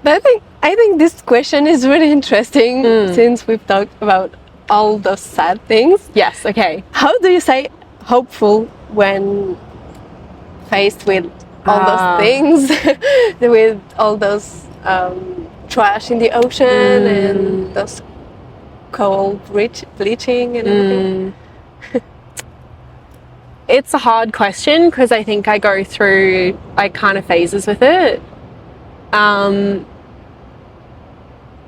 But I think this question is really interesting since we've talked about all those sad things. Yes, okay. How do you say hopeful when faced with all those things, with all those trash in the ocean and those coal bleaching and everything? It's a hard question because I think I go through like kind of phases with it.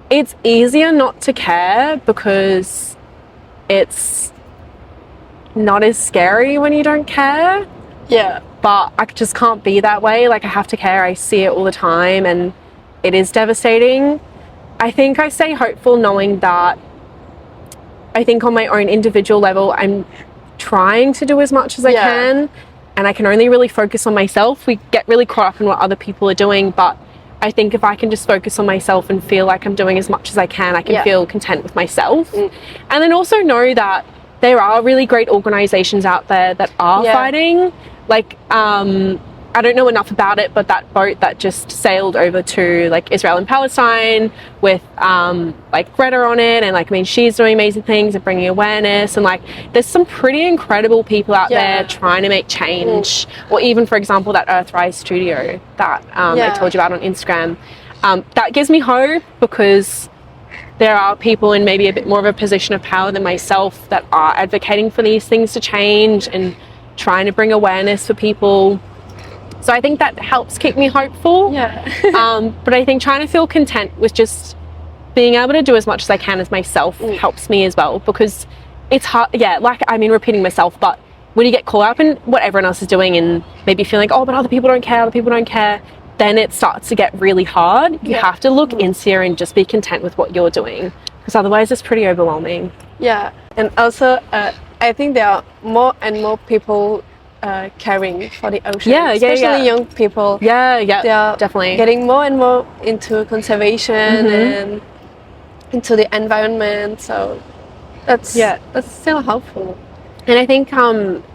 It's easier not to care because it's not as scary when you don't care, Yeah. but I just can't be that way. Like, I have to care. I see it all the time and it is devastating. I think I stay hopeful knowing that I think on my own individual level, I'm trying to do as much as I Yeah. can, and I can only really focus on myself. We get really caught up in what other people are doing, but I think if I can just focus on myself and feel like I'm doing as much as I can, I can Yeah. feel content with myself. And then also know that there are really great organizations out there that are Yeah. fighting. Like, I don't know enough about it, but that boat that just sailed over to like Israel and Palestine with like Greta on it, and like, I mean, she's doing amazing things and bringing awareness, and like there's some pretty incredible people out there trying to make change. Or even, for example, that Earthrise studio that I told you about on Instagram. That gives me hope, because there are people in maybe a bit more of a position of power than myself that are advocating for these things to change and trying to bring awareness for people. So I think that helps keep me hopeful. But I think trying to feel content with just being able to do as much as I can as myself helps me as well, because it's hard. Like, I mean, repeating myself, but when you get caught up in what everyone else is doing and maybe feeling like, oh, but other people don't care, then it starts to get really hard. You have to look insider and just be content with what you're doing, because otherwise it's pretty overwhelming. And also I think there are more and more people caring for the ocean, especially young people. They are definitely getting more and more into conservation and into the environment, so that's still hopeful. And I think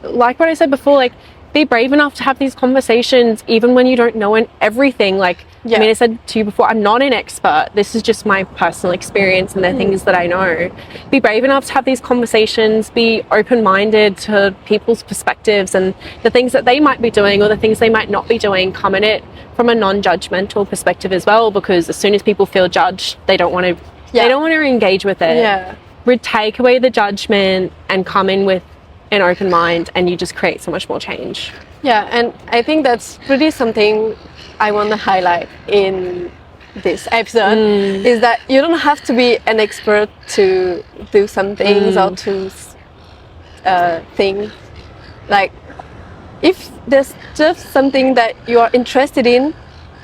like what I said before, like, be brave enough to have these conversations even when you don't know everything. Like, I mean, I said to you before, I'm not an expert. This is just my personal experience and the things that I know. Be brave enough to have these conversations. Be open-minded to people's perspectives and the things that they might be doing or the things they might not be doing. Come at it from a non-judgmental perspective as well, because as soon as people feel judged, they don't want to. They don't want to engage with it. We'd take away the judgment and come in with an open mind, and you just create so much more change. And I think that's really something I want to highlight in this episode, is that you don't have to be an expert to do some things or to think. Like, if there's just something that you are interested in,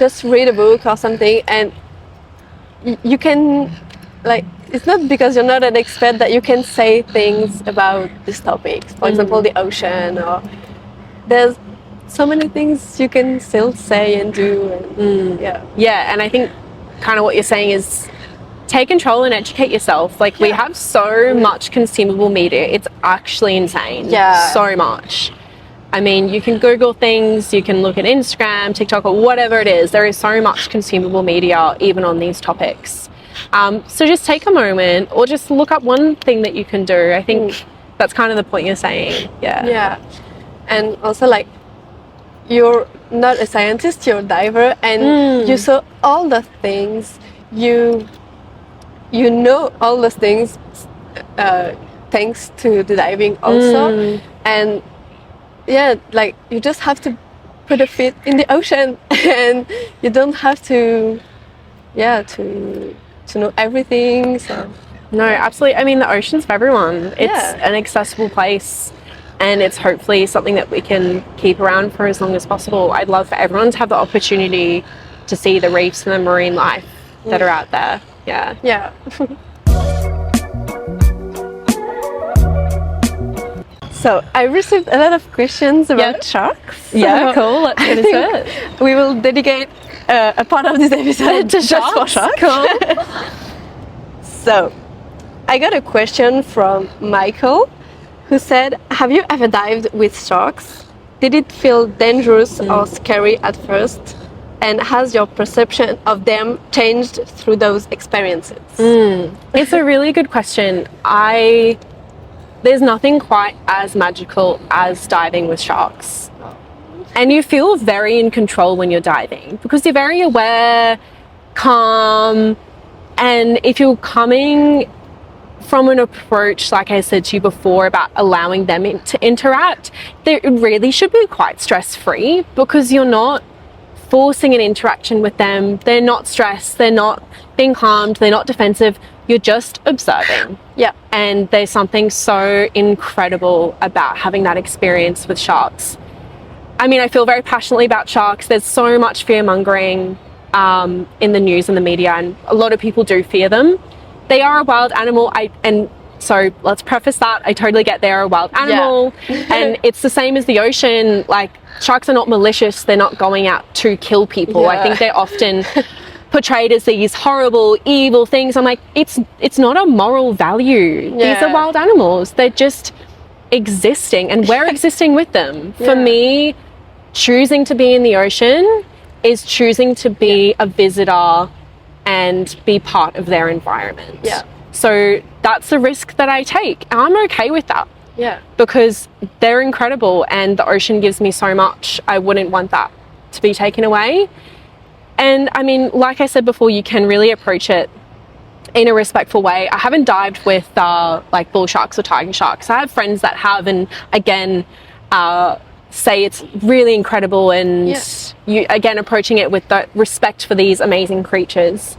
just read a book or something, and you can, like, it's not because you're not an expert that you can say things about these topics. For example, the ocean, or there's so many things you can still say and do. And, and I think kind of what you're saying is take control and educate yourself. Like, we have so much consumable media. It's actually insane. So much. I mean, you can Google things, you can look at Instagram, TikTok, or whatever it is. There is so much consumable media even on these topics. So just take a moment, or just look up one thing that you can do. I think that's kind of the point you're saying. And also, like, you're not a scientist, you're a diver, and you saw all the things, you know all those things thanks to the diving also. And like, you just have to put a feet in the ocean, and you don't have to know everything. So no, absolutely. I mean, the ocean's for everyone. It's an accessible place, and it's hopefully something that we can keep around for as long as possible. I'd love for everyone to have the opportunity to see the reefs and the marine life that are out there. So I received a lot of questions about sharks. So cool. Let's get into it. We will dedicate a part of this episode to just for sharks. Cool. So I got a question from Michael, who said, have you ever dived with sharks? Did it feel dangerous or scary at first? And has your perception of them changed through those experiences? It's a really good question. There's nothing quite as magical as diving with sharks. And you feel very in control when you're diving, because you're very aware, calm, and if you're coming from an approach, like I said to you before, about allowing them to interact, it really should be quite stress-free, because you're not forcing an interaction with them. They're not stressed, they're not being harmed, they're not defensive. You're just observing. And there's something so incredible about having that experience with sharks. I mean, I feel very passionately about sharks. There's so much fear-mongering in the news and the media, and a lot of people do fear them. They are a wild animal, and so let's preface that. I totally get they're a wild animal, and it's the same as the ocean. Like, sharks are not malicious. They're not going out to kill people. I think they're often portrayed as these horrible, evil things. I'm like, it's not a moral value. These are wild animals. They're just existing, and we're existing with them. For me, choosing to be in the ocean is choosing to be a visitor and be part of their environment. Yeah. So that's the risk that I take. And I'm okay with that Yeah. because they're incredible and the ocean gives me so much. I wouldn't want that to be taken away. And I mean, like I said before, you can really approach it in a respectful way. I haven't dived with like bull sharks or tiger sharks. I have friends that have, and again, say it's really incredible, and you again approaching it with the respect for these amazing creatures.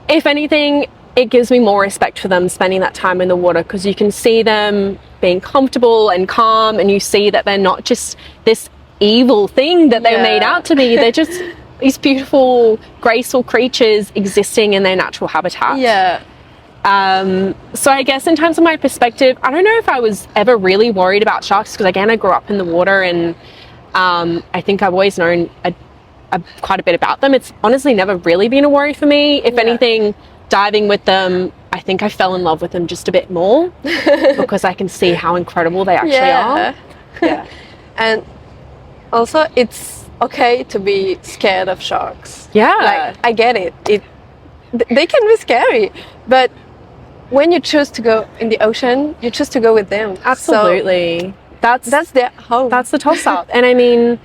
If anything, it gives me more respect for them spending that time in the water, because you can see them being comfortable and calm, and you see that they're not just this evil thing that they're made out to be. They're just these beautiful, graceful creatures existing in their natural habitat. Yeah. So I guess in terms of my perspective, I don't know if I was ever really worried about sharks, because again, I grew up in the water, and I think I've always known quite a bit about them. It's honestly never really been a worry for me. If anything, diving with them, I think I fell in love with them just a bit more because I can see how incredible they actually are. Yeah. And also, it's okay to be scared of sharks. Yeah. Like, I get it. They can be scary, but when you choose to go in the ocean, you choose to go with them. Absolutely. So that's their home. That's the toss up. And I mean,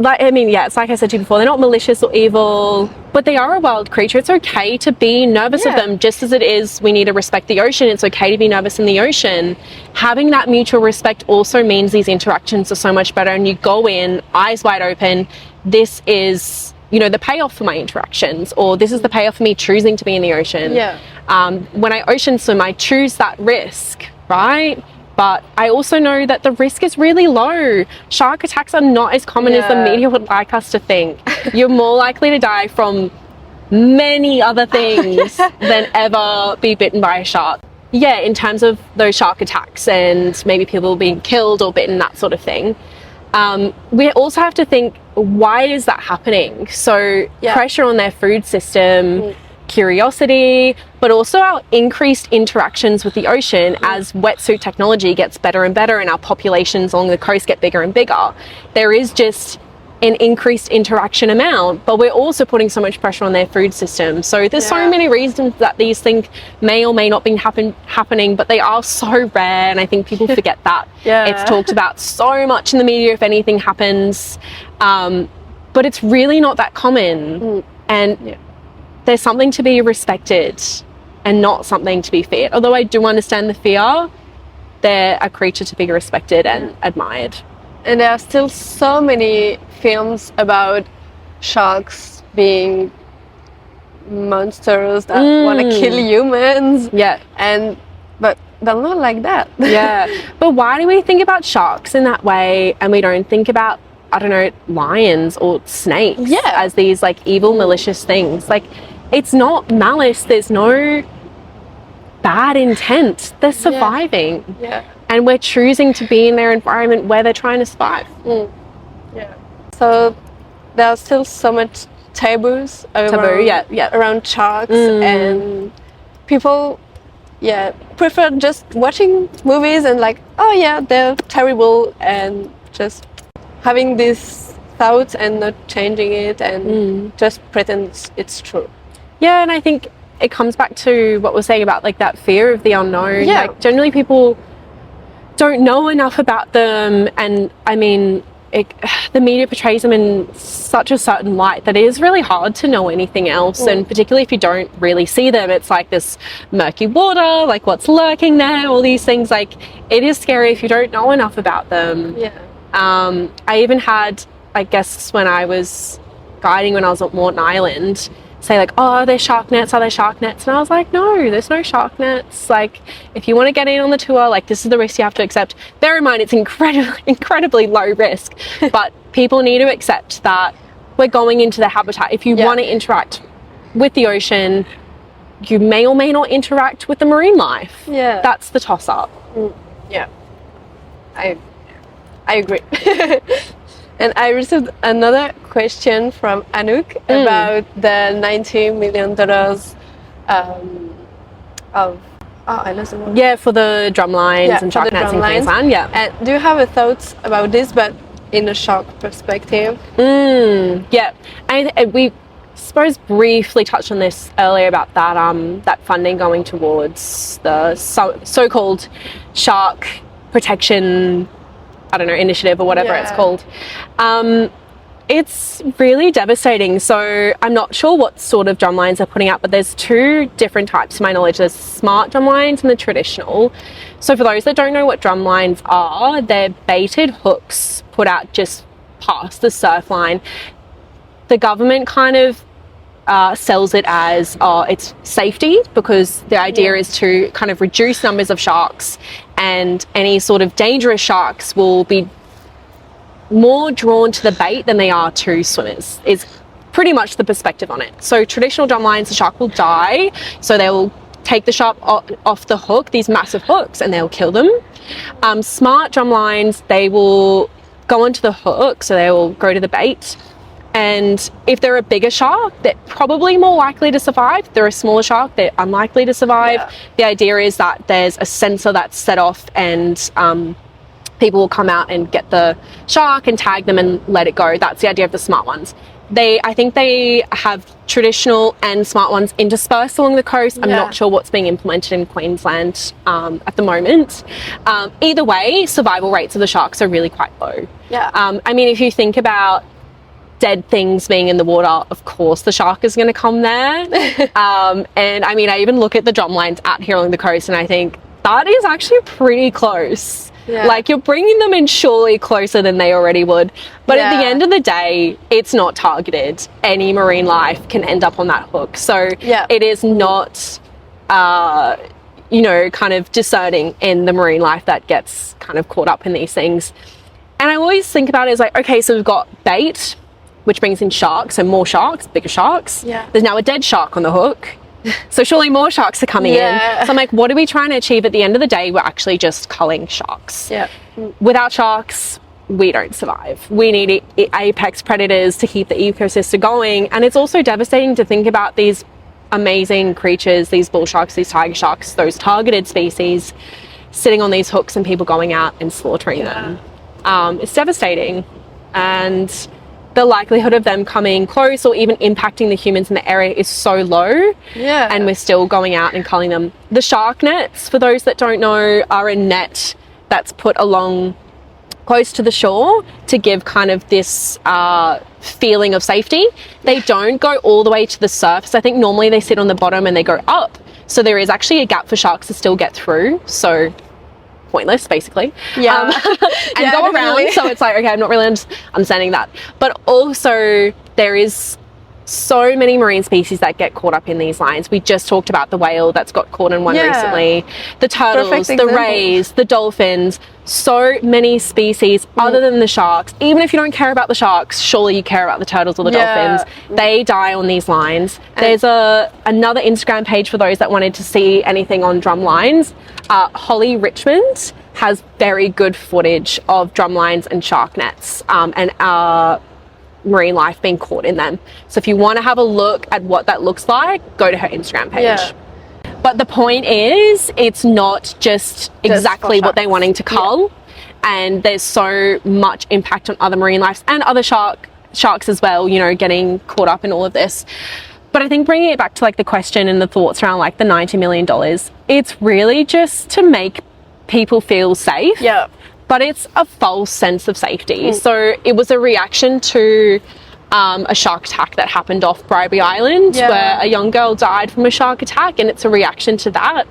it's like I said to you before, they're not malicious or evil, but they are a wild creature. It's okay to be nervous of them, just as it is we need to respect the ocean. It's okay to be nervous in the ocean. Having that mutual respect also means these interactions are so much better, and you go in eyes wide open. This is, the payoff for my interactions, or this is the payoff for me choosing to be in the ocean. When I ocean swim, I choose that risk, right? But I also know that the risk is really low. Shark attacks are not as common as the media would like us to think. You're more likely to die from many other things than ever be bitten by a shark. Yeah, in terms of those shark attacks and maybe people being killed or bitten, that sort of thing. We also have to think, why is that happening? So pressure on their food system, curiosity, but also our increased interactions with the ocean as wetsuit technology gets better and better and our populations along the coast get bigger and bigger. There is just an increased interaction amount, but we're also putting so much pressure on their food system. So there's so many reasons that these things may or may not be happening, but they are so rare, and I think people forget that. It's talked about so much in the media if anything happens, but it's really not that common. And there's something to be respected and not something to be feared. Although I do understand the fear, they're a creature to be respected and admired. And there are still so many films about sharks being monsters that want to kill humans. But they're not like that. But why do we think about sharks in that way and we don't think about, I don't know, lions or snakes as these like evil, malicious things? Like, it's not malice. There's no bad intent. They're surviving. And we're choosing to be in their environment where they're trying to survive. So there are still so much taboos around sharks, and people prefer just watching movies and like, oh yeah, they're terrible, and just having these thoughts and not changing it and just pretend it's true. Yeah, and I think it comes back to what we're saying about like that fear of the unknown. Like generally people don't know enough about them, and I mean, the media portrays them in such a certain light that it is really hard to know anything else. And particularly if you don't really see them, it's like this murky water, like what's lurking there, all these things. Like, it is scary if you don't know enough about them. I even had, I guess, when I was guiding when I was at Moreton Island, say like, oh, are there shark nets? Are there shark nets? And I was like, no, there's no shark nets. Like, if you want to get in on the tour, like, this is the risk you have to accept. Bear in mind, it's incredibly low risk, but people need to accept that we're going into the habitat. If you want to interact with the ocean, you may or may not interact with the marine life. That's the toss up. I agree. And I received another question from Anouk about the $90 million of I lost the word. For the drum lines and shark nets in Queensland. And do you have a thoughts about this? But in a shark perspective. Yeah, and we suppose briefly touched on this earlier about that that funding going towards the so-called shark protection, I don't know, initiative or whatever it's called. It's really devastating. So I'm not sure what sort of drumlines they're putting out, but there's two different types to my knowledge. There's smart drumlines and the traditional. So for those that don't know what drumlines are, they're baited hooks put out just past the surf line. The government kind of sells it as it's safety, because the idea is to kind of reduce numbers of sharks, and any sort of dangerous sharks will be more drawn to the bait than they are to swimmers, is pretty much the perspective on it. So traditional drum lines, the shark will die, so they will take the shark off the hook, these massive hooks, and they'll kill them. Smart drum lines, they will go onto the hook, so they will go to the bait, and if they're a bigger shark, they're probably more likely to survive. If they're a smaller shark, they're unlikely to survive. The idea is that there's a sensor that's set off, and people will come out and get the shark and tag them and let it go. That's the idea of the smart ones. I think they have traditional and smart ones interspersed along the coast. I'm not sure what's being implemented in Queensland at the moment. Either way, survival rates of the sharks are really quite low. I mean, if you think about dead things being in the water, of course the shark is going to come there. And I mean, I even look at the drum lines out here along the coast and I think that is actually pretty close. Like, you're bringing them in surely closer than they already would. But at the end of the day, it's not targeted. Any marine life can end up on that hook. So it is not, you know, kind of discerning in the marine life that gets kind of caught up in these things. And I always think about it as like, okay, so we've got bait, which brings in sharks, and more sharks, bigger sharks. There's now a dead shark on the hook. So surely more sharks are coming in. So I'm like, what are we trying to achieve? At the end of the day, we're actually just culling sharks. Without sharks, we don't survive. We need apex predators to keep the ecosystem going. And it's also devastating to think about these amazing creatures, these bull sharks, these tiger sharks, those targeted species sitting on these hooks and people going out and slaughtering them. It's devastating. And the likelihood of them coming close or even impacting the humans in the area is so low. And we're still going out and culling them. The shark nets, for those that don't know, are a net that's put along close to the shore to give kind of this feeling of safety. They don't go all the way to the surface. I think normally they sit on the bottom and they go up. So there is actually a gap for sharks to still get through. So pointless, basically. And go around. So it's like, okay, I'm not really understanding that. But also there is so many marine species that get caught up in these lines. We just talked about the whale that's got caught in one recently, the turtles, the rays, the dolphins, so many species other than the sharks. Even if you don't care about the sharks, surely you care about the turtles or the dolphins. They die on these lines. There's another Instagram page for those that wanted to see anything on drum lines. Holly Richmond has very good footage of drum lines and shark nets and marine life being caught in them. So if you want to have a look at what that looks like, go to her Instagram page. But the point is, it's not just exactly what they're wanting to cull, and there's so much impact on other marine lives and other sharks as well, you know, getting caught up in all of this. But I think bringing it back to like the question and the thoughts around like the $90 million, it's really just to make people feel safe. But it's a false sense of safety. So it was a reaction to a shark attack that happened off Bribie Island, where a young girl died from a shark attack, and it's a reaction to that.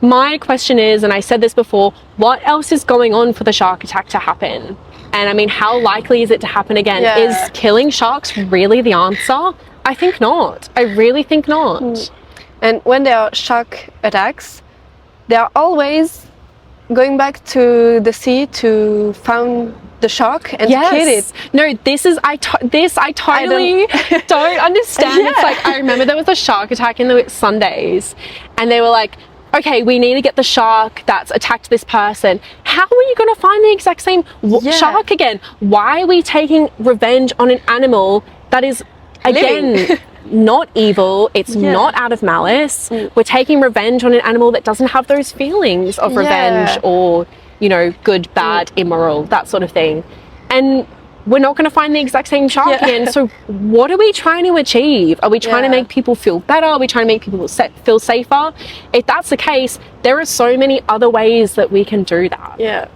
My question is, and I said this before, what else is going on for the shark attack to happen? And I mean, how likely is it to happen again? Is killing sharks really the answer? I think not. I really think not. And when there are shark attacks, they are always going back to the sea to find the shark and kill it. No, this is I totally don't understand. It's like, I remember there was a shark attack in the Sundays, and they were like, okay, we need to get the shark that's attacked this person. How are you going to find the exact same shark again? Why are we taking revenge on an animal that is, again, not evil? It's not out of malice. We're taking revenge on an animal that doesn't have those feelings of revenge or, you know, good, bad, immoral, that sort of thing. and we're not going to find the exact same shark Yeah. again. So what are we trying to achieve? Are we trying to Yeah. make people feel better? Are we trying to make people feel safer? If that's the case, there are so many other ways that we can do that. Yeah.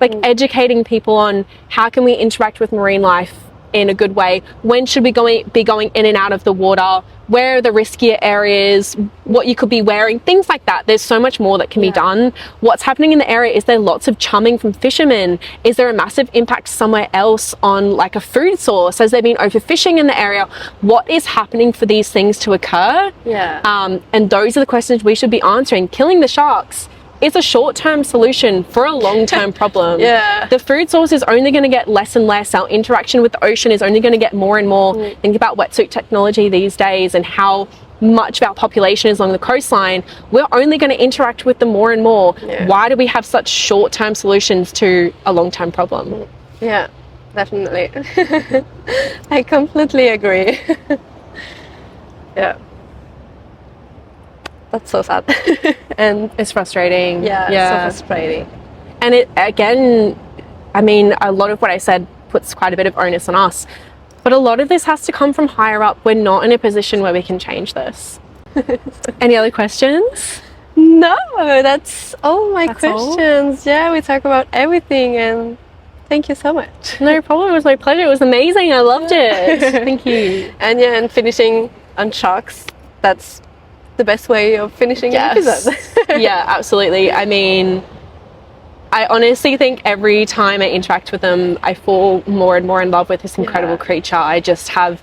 Like educating people on how can we interact with marine life in a good way. When should we be going in and out of the water? Where are the riskier areas? What you could be wearing? Things like that. There's so much more that can be done. What's happening in the area? Is there lots of chumming from fishermen? Is there a massive impact somewhere else on like a food source? Has there been overfishing in the area? What is happening for these things to occur? Yeah. And those are the questions we should be answering. Killing the sharks is a short-term solution for a long-term problem. Yeah. The food source is only going to get less and less. Our interaction with the ocean is only going to get more and more. Think about wetsuit technology these days and how much of our population is along the coastline. We're only going to interact with them more and more. Yeah. Why do we have such short-term solutions to a long-term problem? Yeah, definitely. I completely agree. Yeah. That's so sad. And It's frustrating. yeah, so frustrating. And it, again, I mean, a lot of what I said puts quite a bit of onus on us. But a lot of this has to come from higher up. We're not in a position where we can change this. Any other questions? No, that's all my That's all? questions. Yeah, we talk about everything and thank you so much. No problem. It was my pleasure. It was amazing. I loved it. Thank you. And yeah, and finishing on sharks, that's the best way of finishing an episode. Yeah, absolutely. I mean, I honestly think every time I interact with them, I fall more and more in love with this incredible creature. I just have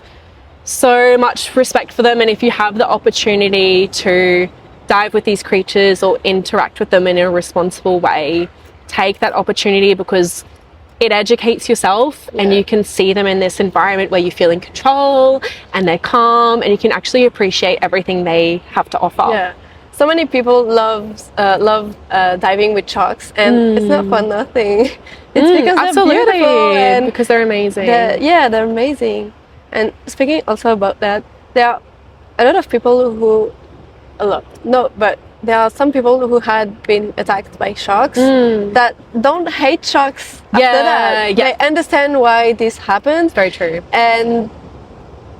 so much respect for them. And if you have the opportunity to dive with these creatures or interact with them in a responsible way, take that opportunity because it educates yourself and you can see them in this environment where you feel in control and they're calm and you can actually appreciate everything they have to offer. Yeah. So many people love diving with sharks, and it's not for nothing. It's because absolutely, they're beautiful and because they're amazing. they're amazing. And speaking also about that, there are a lot of people who, there are some people who had been attacked by sharks that don't hate sharks after that. Yeah. They understand why this happened. Very true. And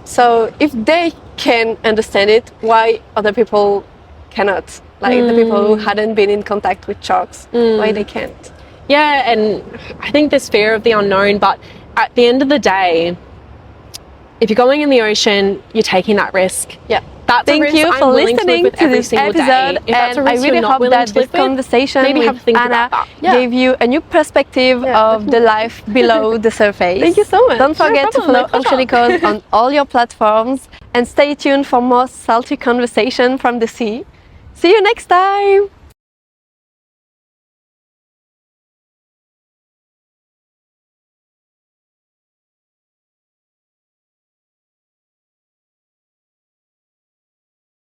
so if they can understand it, why other people cannot? Like the people who hadn't been in contact with sharks, why they can't? Yeah, and I think there's fear of the unknown, but at the end of the day, if you're going in the ocean, you're taking that risk. Yeah. That's a Thank risk you I'm for willing to live listening with to every this single day. episode, If that's a and I risk really you're not hope willing that to this live with, conversation maybe have a with think Anna about that. gave you a new perspective of the life below the surface. Thank you so much. Don't forget to problem, follow my pleasure. Oceanicos on all your platforms and stay tuned for more salty conversation from the sea. See you next time!